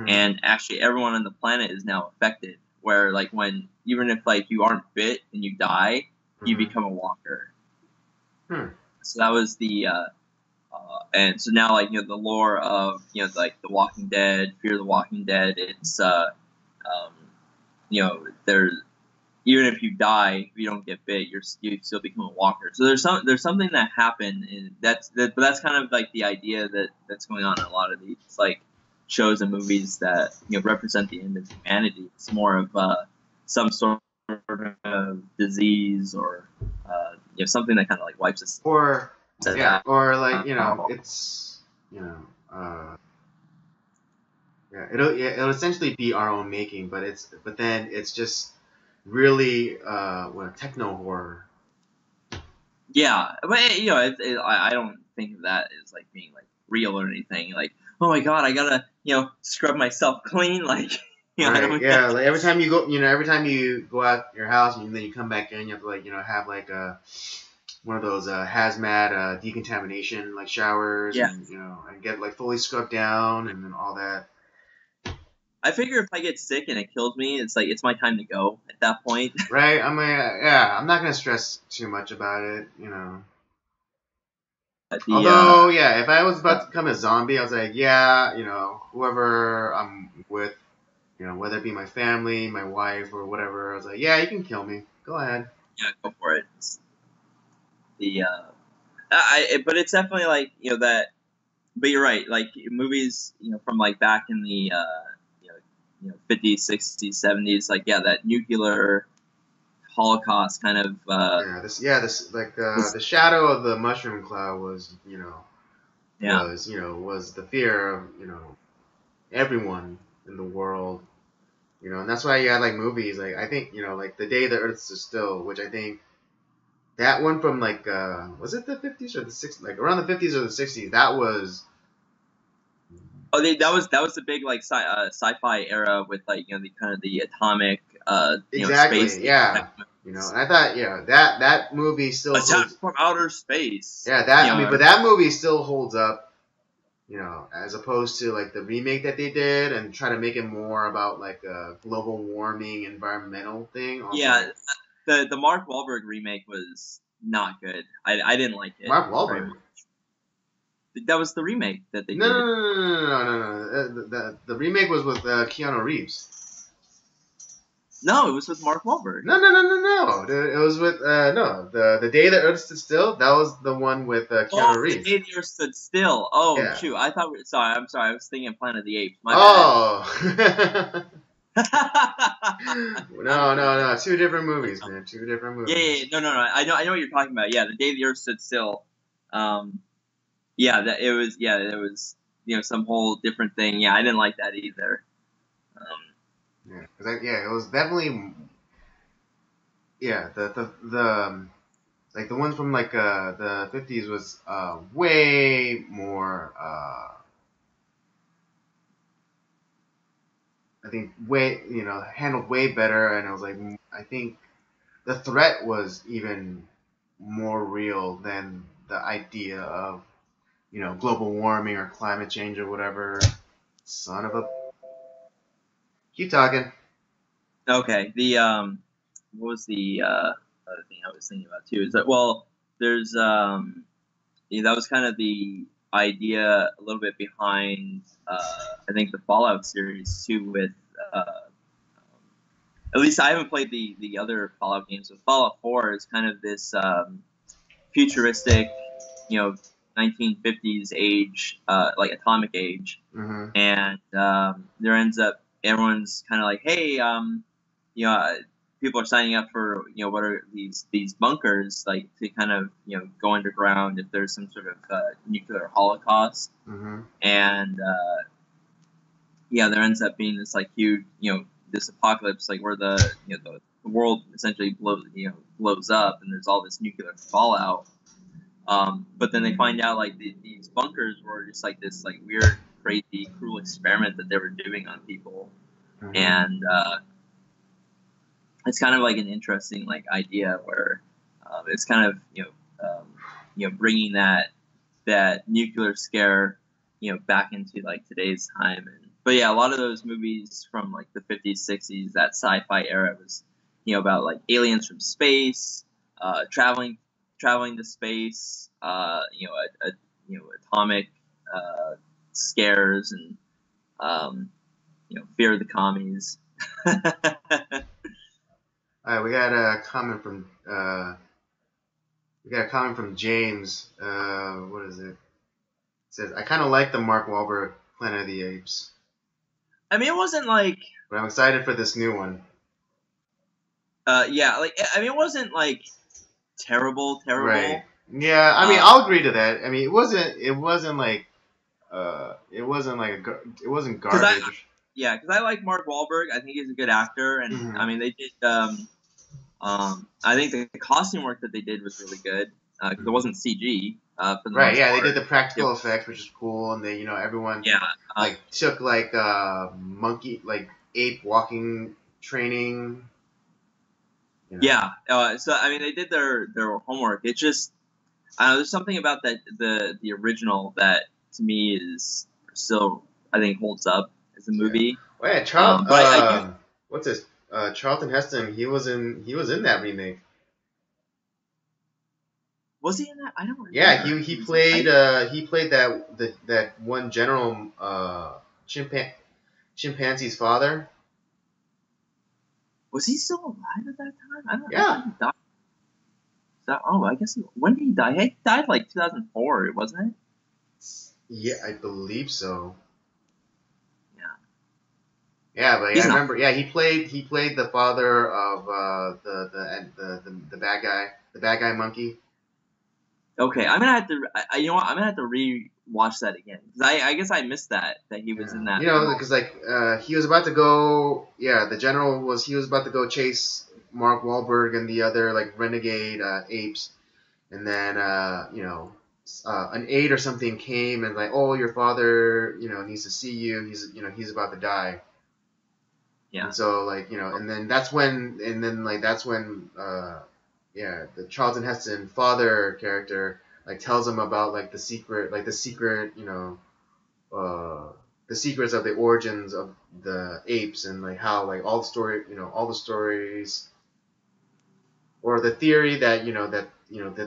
and actually everyone on the planet is now affected, where like even if like you aren't bit and you die, you become a walker. So that was the and so now like the lore of like The Walking Dead, Fear the Walking Dead, it's there's even if you die, if you don't get bit, you still become a walker. So there's something that happened, and but that's kind of like the idea that's going on in a lot of these like shows and movies that represent the end of humanity. It's more of some sort of disease or something that kind of like wipes us. Or or like it's it'll essentially be our own making, but then it's just really techno horror. Yeah, but I don't think of that as like being like real or anything. Like, oh my god, I gotta scrub myself clean. Like, right? Yeah, like every time you go out your house and then you come back in, you have to like have like one of those hazmat decontamination like showers, and and get like fully scrubbed down and then all that. I figure if I get sick and it kills me, it's like it's my time to go at that point. Right? I mean, I'm not gonna stress too much about it, Although, if I was about to become a zombie, I was like, whoever I'm with, whether it be my family, my wife, or whatever, I was like, yeah, you can kill me. Go ahead. Yeah, go for it. But it's definitely like that. But you're right. Like movies, from like back in the 50s, 60s, 70s, like that nuclear Holocaust kind of. The shadow of the mushroom cloud was was the fear of everyone in the world, and that's why you had like movies like I think like The Day the Earth Stood Still, which I think that one from like was it the 50s or the 60s, like around the 50s or the 60s, that was. Oh, that was the big like sci-fi era with like the kind of the atomic exactly space. Yeah. And I thought that movie still Attack from outer space. Yeah, that but that movie still holds up, as opposed to like the remake that they did and try to make it more about like a global warming environmental thing. Also, yeah, the Mark Wahlberg remake was not good. I didn't like it. Mark Wahlberg. That was the remake that they did. No. The remake was with Keanu Reeves. No, it was with Mark Wahlberg. No. It was with The Day the Earth Stood Still. That was the one with Keanu Reeves. The Day the Earth Stood Still. Oh yeah. Shoot! I'm sorry. I was thinking of Planet of the Apes. My bad. No. Two different movies, man. Two different movies. Yeah. No. I know what you're talking about. Yeah, The Day the Earth Stood Still. It was some whole different thing. Yeah, I didn't like that either. It was definitely the like the one from like the 50s was way more I think way handled way better, and it was like I think the threat was even more real than the idea of global warming or climate change or whatever. Son of a. Keep talking. Okay. The what was the other thing I was thinking about too? Is that there's that was kind of the idea a little bit behind I think the Fallout series too. With at least I haven't played the other Fallout games. But Fallout 4 is kind of this futuristic, 1950s age, like atomic age, and there ends up everyone's kind of like, hey, people are signing up for what are these bunkers like to kind of go underground if there's some sort of nuclear holocaust, and there ends up being this like huge this apocalypse like where the the world essentially blows up and there's all this nuclear fallout. But then they find out like these bunkers were just like this like weird, crazy, cruel experiment that they were doing on people, and it's kind of like an interesting like idea where it's kind of bringing that nuclear scare back into like today's time. But yeah, a lot of those movies from like the 50s, 60s, that sci-fi era was about like aliens from space, traveling to space, atomic scares and fear of the commies. All right, we got a comment from James. What is it? It says, I kind of like the Mark Wahlberg Planet of the Apes, I mean, it wasn't like, but I'm excited for this new one. yeah, like I mean, it wasn't like terrible. Right. Yeah, I mean, I'll agree to that. I mean, it wasn't like it wasn't garbage. Because I like Mark Wahlberg. I think he's a good actor, and Mhm. I mean, they did. I think the costume work that they did was really good because it wasn't CG. For the Right. most Yeah, part. they did the practical effects, which is cool, and they, everyone like took like monkey, like ape walking training. Yeah. So I mean, they did their homework. It's just there's something about that the original that to me is still I think holds up as a movie. Oh yeah, what's this? Charlton Heston. He was in that remake. Was he in that? I don't remember. Yeah, he played that one general chimpanzee's father. Was he still alive at that time? I don't know. Yeah. He died. I guess when did he die? He died like 2004, wasn't it? Yeah, I believe so. Yeah. Yeah, but I remember. Yeah, he played the father of the bad guy monkey. Okay, I'm gonna have to. You know what? I'm gonna have to re-watch that again because I guess I missed that he was in that. Because he was about to go. Yeah, the general was about to go chase Mark Wahlberg and the other like renegade apes, and then an aide or something came and like, oh, your father needs to see you. He's about to die. Yeah. And so and then that's when the Charlton Heston father character like tells him about the secrets of the origins of the apes and like how like all the stories or the theory that that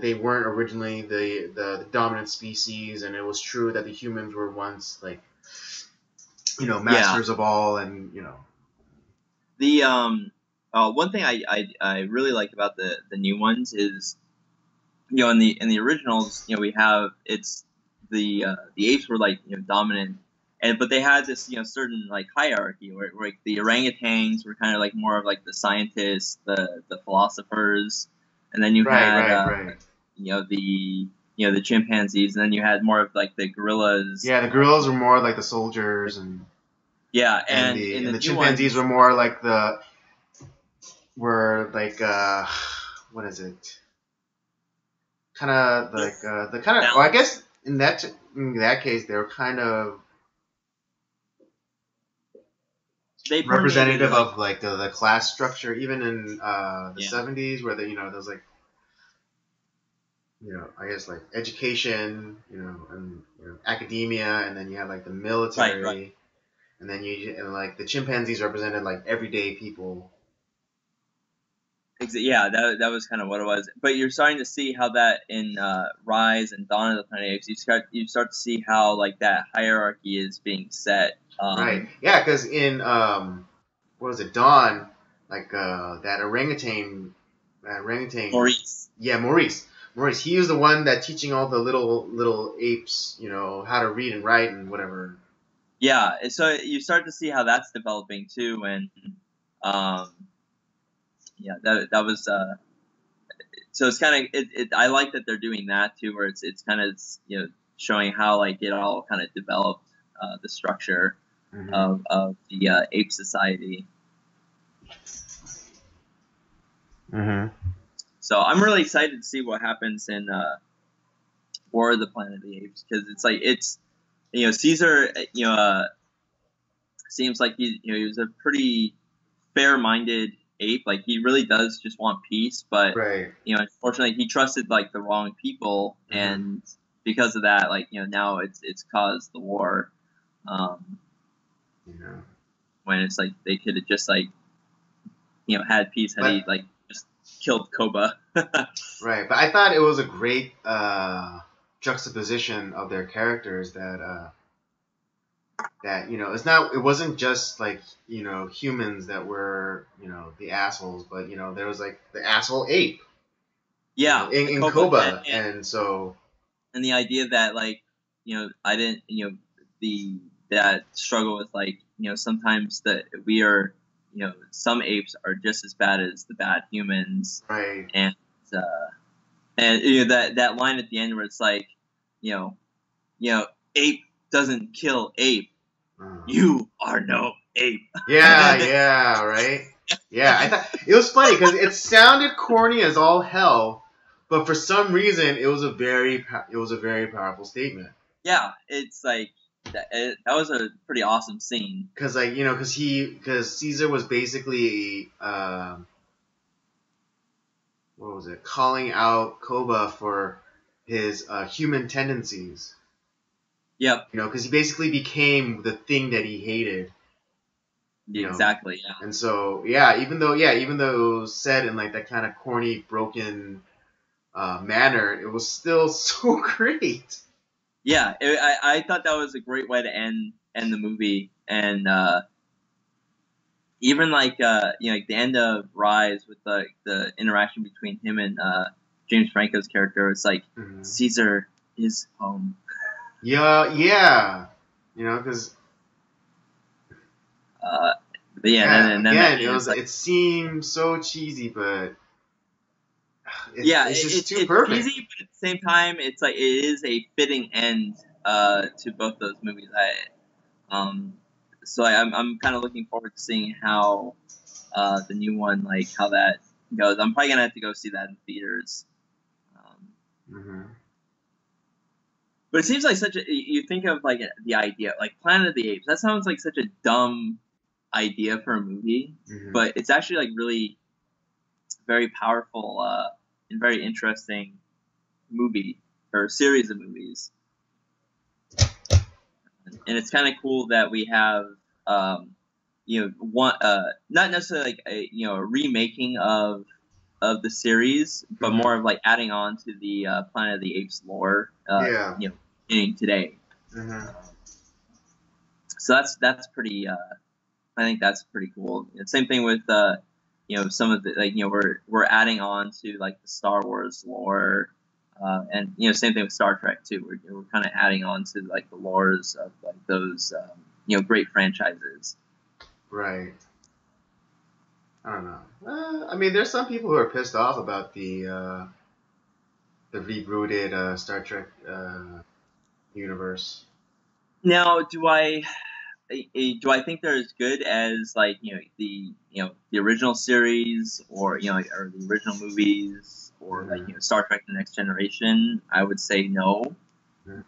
they weren't originally the dominant species, and it was true that the humans were once masters of all, and the one thing I really like about the new ones is in the originals we have it's the apes were like dominant, but they had this certain like hierarchy where like the orangutans were kind of like more of like the scientists, the philosophers, and then you had the chimpanzees, and then you had more of like the gorillas. Yeah, the gorillas were more like the soldiers, and and the chimpanzees were more like what is it? Kind of like well, I guess in that case they were kind of representative of like the class structure, even in the 70s, where there's like I guess like education, and academia, and then you have like the military, right. And then like the chimpanzees represented like everyday people. Yeah, that was kind of what it was. But you're starting to see how that in Rise and Dawn of the Planet of the Apes, you start to see how like that hierarchy is being set. Right. Yeah, because in what was it, Dawn, like that orangutan. Maurice. Yeah, Maurice. He was the one that teaching all the little apes, how to read and write and whatever. Yeah, so you start to see how that's developing too, and that was so it's kind of I like that they're doing that too, where it's kind of showing how like it all kind of developed the structure of the ape society. So I'm really excited to see what happens in War of the Planet of the Apes, because it's like Caesar seems like he was a pretty fair-minded ape. Like he really does just want peace, but unfortunately he trusted like the wrong people, and because of that, like now it's caused the war. When it's like they could have just like had peace had he like just killed Koba. Right, but I thought it was a great juxtaposition of their characters, that that it wasn't just like humans that were the assholes, but there was like the asshole ape, Yeah, in Koba, Koba, and so and the idea that like I didn't the that struggle with like sometimes that we are some apes are just as bad as the bad humans, right, uh, and that line at the end where it's like you ape doesn't kill ape, you are no ape. yeah, right, yeah. I thought it was funny because it sounded corny as all hell, but for some reason it was a very powerful statement. Yeah, it's like that was a pretty awesome scene. Because like because Caesar was basically what was it, calling out Koba for his human tendencies. Yep. Because he basically became the thing that he hated. Exactly. Yeah. And so even though it was said in like that kind of corny, broken manner, it was still so great. Yeah, I thought that was a great way to end the movie, and even like like the end of Rise with the interaction between him and James Franco's character. It's like Caesar is home. Yeah, because. But yeah, and then again, it seemed so cheesy, but it's just too perfect. It's cheesy, but at the same time, it's like it is a fitting end to both those movies. So I'm kind of looking forward to seeing how the new one, like how that goes. I'm probably gonna have to go see that in theaters. But it seems like you think of like the idea, like Planet of the Apes. That sounds like such a dumb idea for a movie, but it's actually like really very powerful and very interesting movie or series of movies. And it's kind of cool that we have one not necessarily like a remaking of the series, but more of like adding on to the Planet of the Apes lore in today. So that's pretty I think that's pretty cool. Same thing with some of the like we're adding on to like the Star Wars lore, and same thing with Star Trek too. We're kind of adding on to like the lores of like those great franchises. Right. I don't know. I mean, there's some people who are pissed off about the rebooted Star Trek universe. Now, do I think they're as good as like the original series or or the original movies or like Star Trek: The Next Generation? I would say no,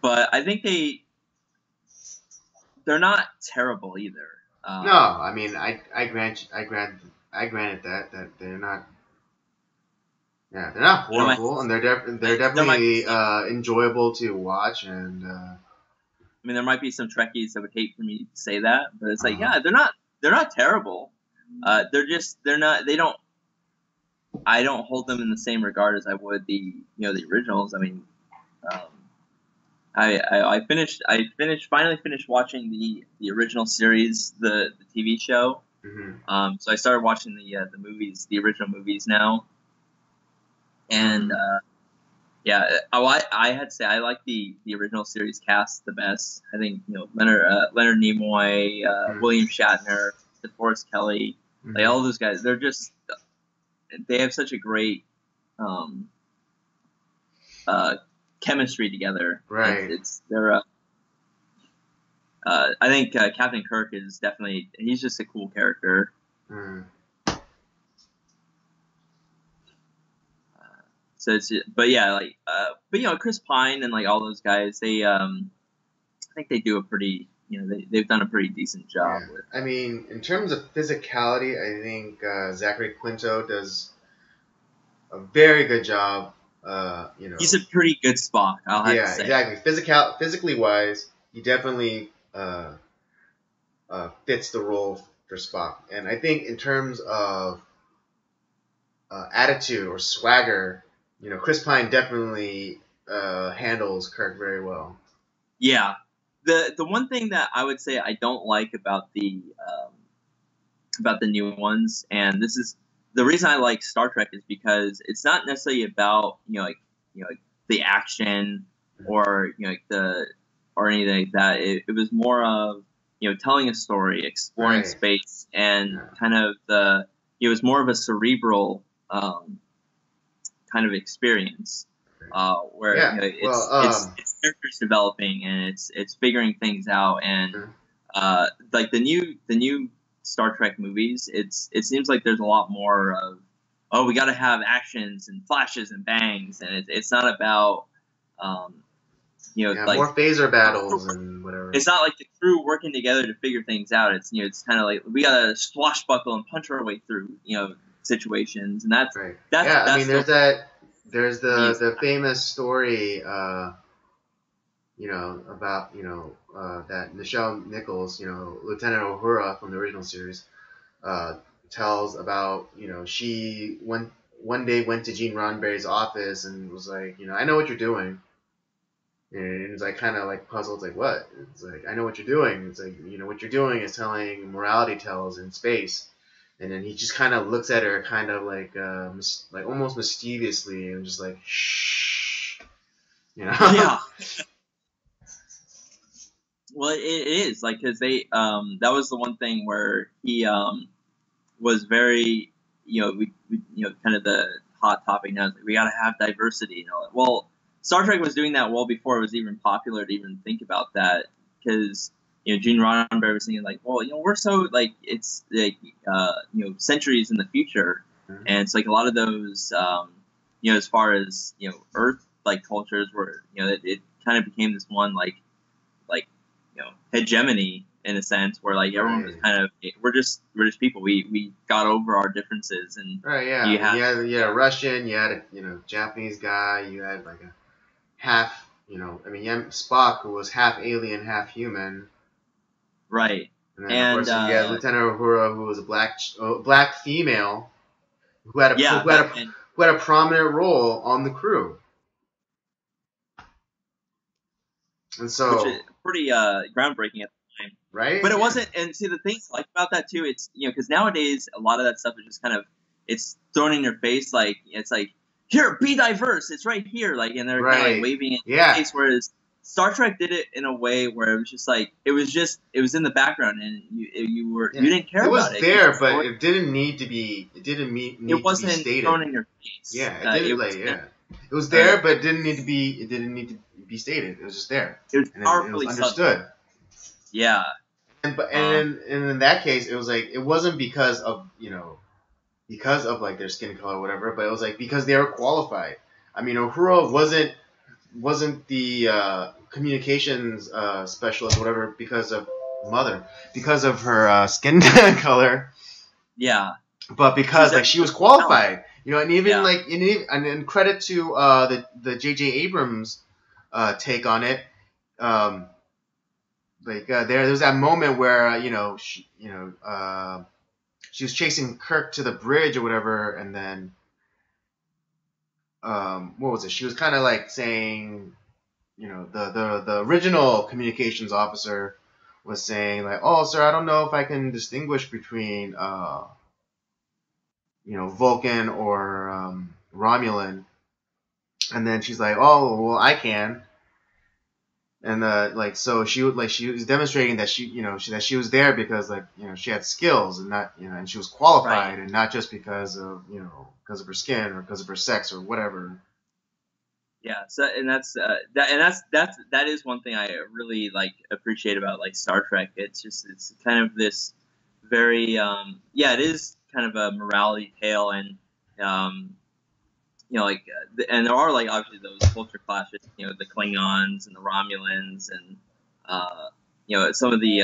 but I think they're not terrible either. No, I mean I granted that they're not. Yeah, they're not horrible, and they're definitely enjoyable to watch, and. I mean, there might be some Trekkies that would hate for me to say that, but it's like, yeah, they're not terrible. They're not. They don't. I don't hold them in the same regard as I would the the originals. I mean, I finally finished watching the original series, the TV show. So I started watching the movies, the original movies now, and. Yeah, I had to say I like the original series cast the best. I think Leonard Nimoy, William Shatner, DeForest Kelley, like all those guys. They have such a great chemistry together. Right. I think Captain Kirk is he's just a cool character. So but Chris Pine and like all those guys, I think they do a pretty, they've done a pretty decent job with. I mean, in terms of physicality, I think Zachary Quinto does a very good job. He's a pretty good Spock. I'll have to say. Yeah, exactly. Physically wise, he definitely fits the role for Spock, and I think in terms of attitude or swagger. Chris Pine definitely handles Kirk very well. Yeah, The one thing that I would say I don't like about the new ones, and this is the reason I like Star Trek, is because it's not necessarily about like the action or like the or anything like that. It was more of telling a story, exploring Right. space, and Yeah. kind of it was more of a cerebral kind of experience. Where Yeah. it's characters developing, and it's figuring things out, and like the new Star Trek movies, it seems like there's a lot more of we got to have actions and flashes and bangs, and it's not about yeah, like more phaser battles and whatever. it's not like the crew working together to figure things out. It's it's kind of like we gotta swashbuckle and punch our way through situations, and that's Right. that's Yeah, I that's mean, the there's the famous story, about that Nichelle Nichols, Lieutenant Uhura from the original series, tells about she one day went to Gene Roddenberry's office and was like, I know what you're doing. And it's like kind of like puzzled, like what? It's like, I know what you're doing. It's like, what you're doing is telling morality tales in space. And then he just kind of looks at her, kind of like almost mischievously, and just like shh, yeah. Well, it is like because they that was the one thing where he was very kind of the hot topic now is like, we got to have diversity. Well, Star Trek was doing that well before it was even popular to even think about that, because Gene Roddenberry was thinking like, well, we're so like it's like centuries in the future, Mhm. and it's like a lot of those as far as Earth like cultures were it kind of became this one like hegemony in a sense where like everyone was Right. kind of we're just people, we got over our differences, and Right, yeah. you You have had a Russian, you had a Japanese guy, you had like a half, Spock, who was half alien, half human, right. and then of And course you had Lieutenant Uhura, who was a black female who had a yeah, and who had a prominent role on the crew, and which so is pretty groundbreaking at the time. right, But it yeah. wasn't, and see the things I like about that too, it's because nowadays a lot of that stuff is just kind of it's thrown in your face, like it's like here, be diverse, it's right here, like, and they're kind of Right. like waving it in Yeah. your face, whereas Star Trek did it in a way where it was just like it was in the background, and you didn't care It was about it. there, but it didn't need to be. It didn't need It to wasn't be stated. thrown in your face. Yeah, it didn't. Was, it was there, but it didn't need to be. It didn't need to be stated. It was just there. It was And powerfully it was understood. subtle. Yeah. And in that case, it was like it wasn't because of like their skin color or whatever, but it was like because they were qualified. I mean, Uhura wasn't the communications specialist or whatever because of her skin color. Yeah. But because she was qualified, and even and credit to the J.J. Abrams take on it. There was that moment where she was chasing Kirk to the bridge or whatever, and then what was it? She was kind of like saying, the original communications officer was saying like, "Oh, sir, I don't know if I can distinguish between Vulcan or Romulan," and then she's like, "Oh, well, I can." And so she was demonstrating that that she was there because she had skills and not and she was qualified, and not just because of her skin or because of her sex or whatever. Yeah. So and that is one thing I really appreciate about Star Trek. It's kind of this very it is kind of a morality tale, and and there are obviously those culture clashes, the Klingons and the Romulans, and some of the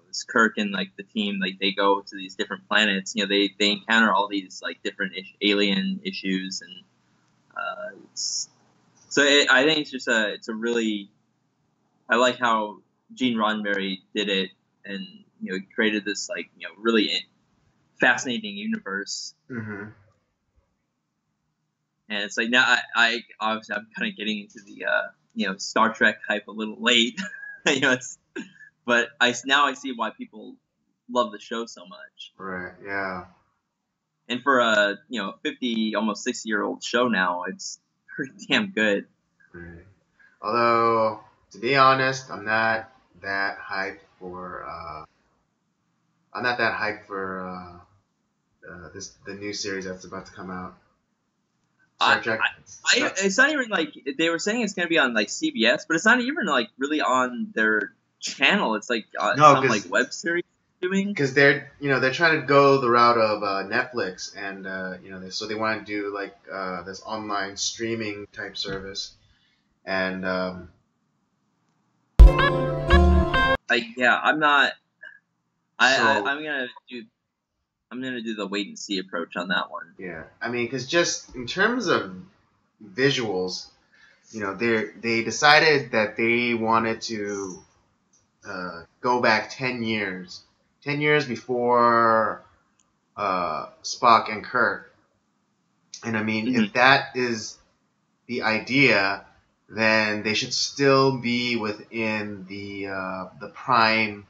this Kirk and the team, they go to these different planets, they encounter all these different alien issues, and I think it's just it's a really, I like how Gene Roddenberry did it, and created this really fascinating universe. Mm-hmm. And it's now I obviously I'm kind of getting into Star Trek hype a little late. But now I see why people love the show so much. Right. Yeah. And for a 50, almost 60-year-old show now, it's pretty damn good. Right. Although, to be honest, I'm not that hyped for. I'm not that hyped for the new series that's about to come out. Star Trek. It's not even like they were saying it's gonna be on like CBS, but it's not even like really on their channel. It's like some like web series doing. Because they're trying to go the route of Netflix, and so they want to do like this online streaming type service, and I'm not. I'm gonna do the wait and see approach on that one. Yeah, I mean, because just in terms of visuals, they decided that they wanted to go back 10 years. 10 years before Spock and Kirk. And I mean, if that is the idea, then they should still be within the Prime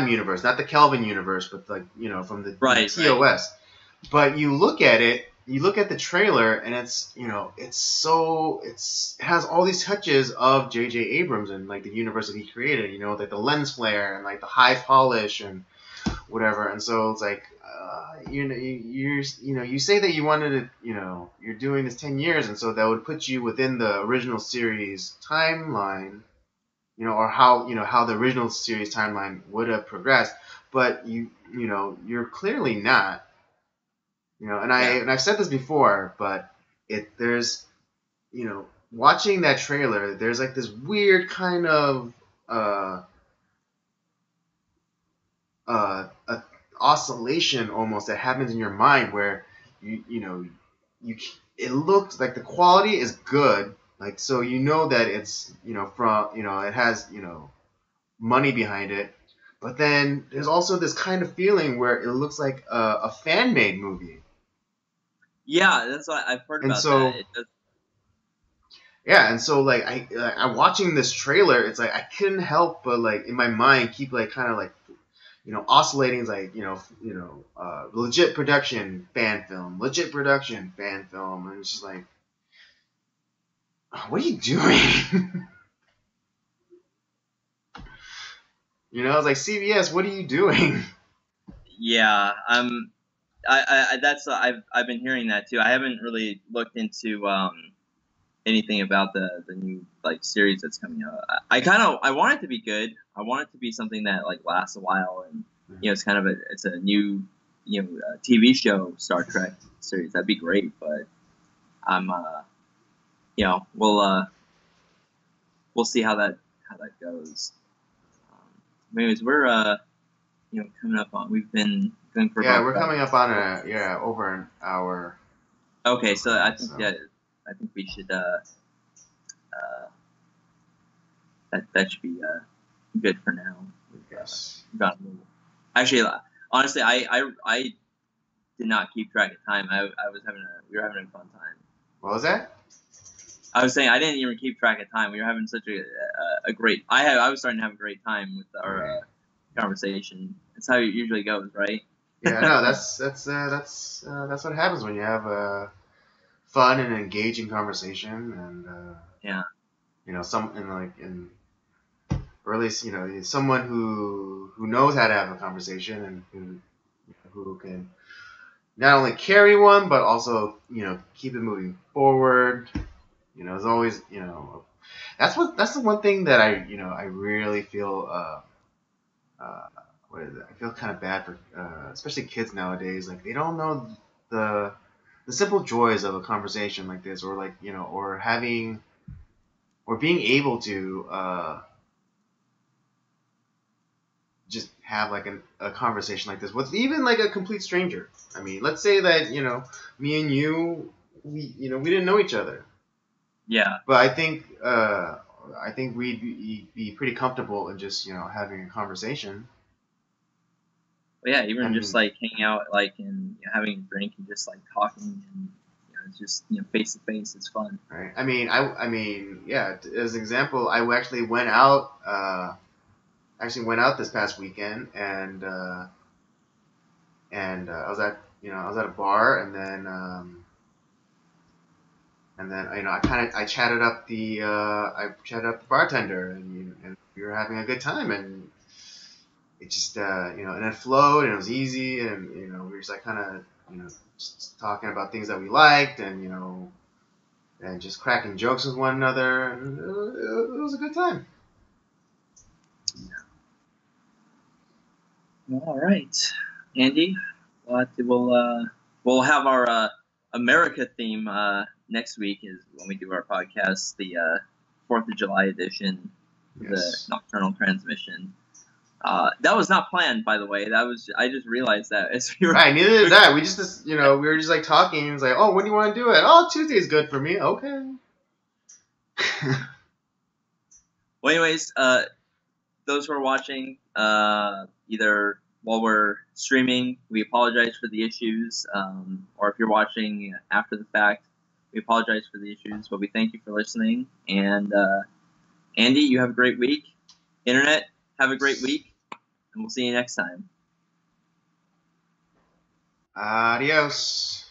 universe, not the Kelvin universe, but like from the TOS. Right. But you look at it, you look at the trailer, and it has all these touches of J.J. Abrams and like the universe that he created. Like the lens flare and like the high polish and whatever. And so it's like, you say that you wanted to, you're doing this 10 years, and so that would put you within the original series timeline. Or how the original series timeline would have progressed, but you're clearly not. And I've said this before, but there's watching that trailer, there's like this weird kind of oscillation almost that happens in your mind where it looks like the quality is good. Like, so that it's, from, it has, money behind it. But then there's also this kind of feeling where it looks like a fan-made movie. Yeah, that's what I've heard about that. Yeah, and so, like, I'm watching this trailer, it's like I couldn't help but, like, in my mind keep, like, kind of, like, oscillating, like, legit production fan film, legit production fan film. And it's just like, what are you doing? It's like, CBS, what are you doing? Yeah, that's I've been hearing that too. I haven't really looked into anything about the new like series that's coming out. I want it to be good. I want it to be something that like lasts a while, and it's kind of a new TV show Star Trek series. That'd be great, but we'll see how that goes. Anyways, we're coming up on. We've been going for. Yeah, we're coming up on over an hour. Okay, so I think we should that should be good for now. Yes. Actually, honestly, I did not keep track of time. We were having a fun time. What was that? I was saying I didn't even keep track of time. We were having such a great. I was starting to have a great time with our conversation. That's how it usually goes, right? Yeah, no, that's what happens when you have a fun and engaging conversation, and or at least someone who knows how to have a conversation and who can not only carry one but also keep it moving forward. It's always that's the one thing that I really feel what is it? I feel kind of bad for especially kids nowadays. Like, they don't know the simple joys of a conversation like this, or like or having or being able to just have like a conversation like this with even like a complete stranger. I mean, let's say that me and you, we didn't know each other. Yeah. But I think we'd be pretty comfortable in just having a conversation. Well, yeah, even just like hanging out, like and having a drink and just like talking and It's just face to face. It's fun. Right. I mean, yeah. As an example, I actually went out. This past weekend, and I was at a bar, and then I chatted up the bartender, and we were having a good time, and it just and it flowed, and it was easy, and we were just like kind of just talking about things that we liked, and and just cracking jokes with one another, and it was a good time. All right, Andy. We'll have our America theme next week is when we do our podcast, the 4th of July edition, Yes. the Nocturnal transmission. That was not planned, by the way. I just realized that as we were. Right, neither did I. We just we were just like talking. And it was like, oh, when do you want to do it? Oh, Tuesday's good for me. Okay. Well, anyways, those who are watching, either while we're streaming, we apologize for the issues, or if you're watching after the fact, we apologize for the issues, but we thank you for listening. And Andy, you have a great week. Internet, have a great week, and we'll see you next time. Adios.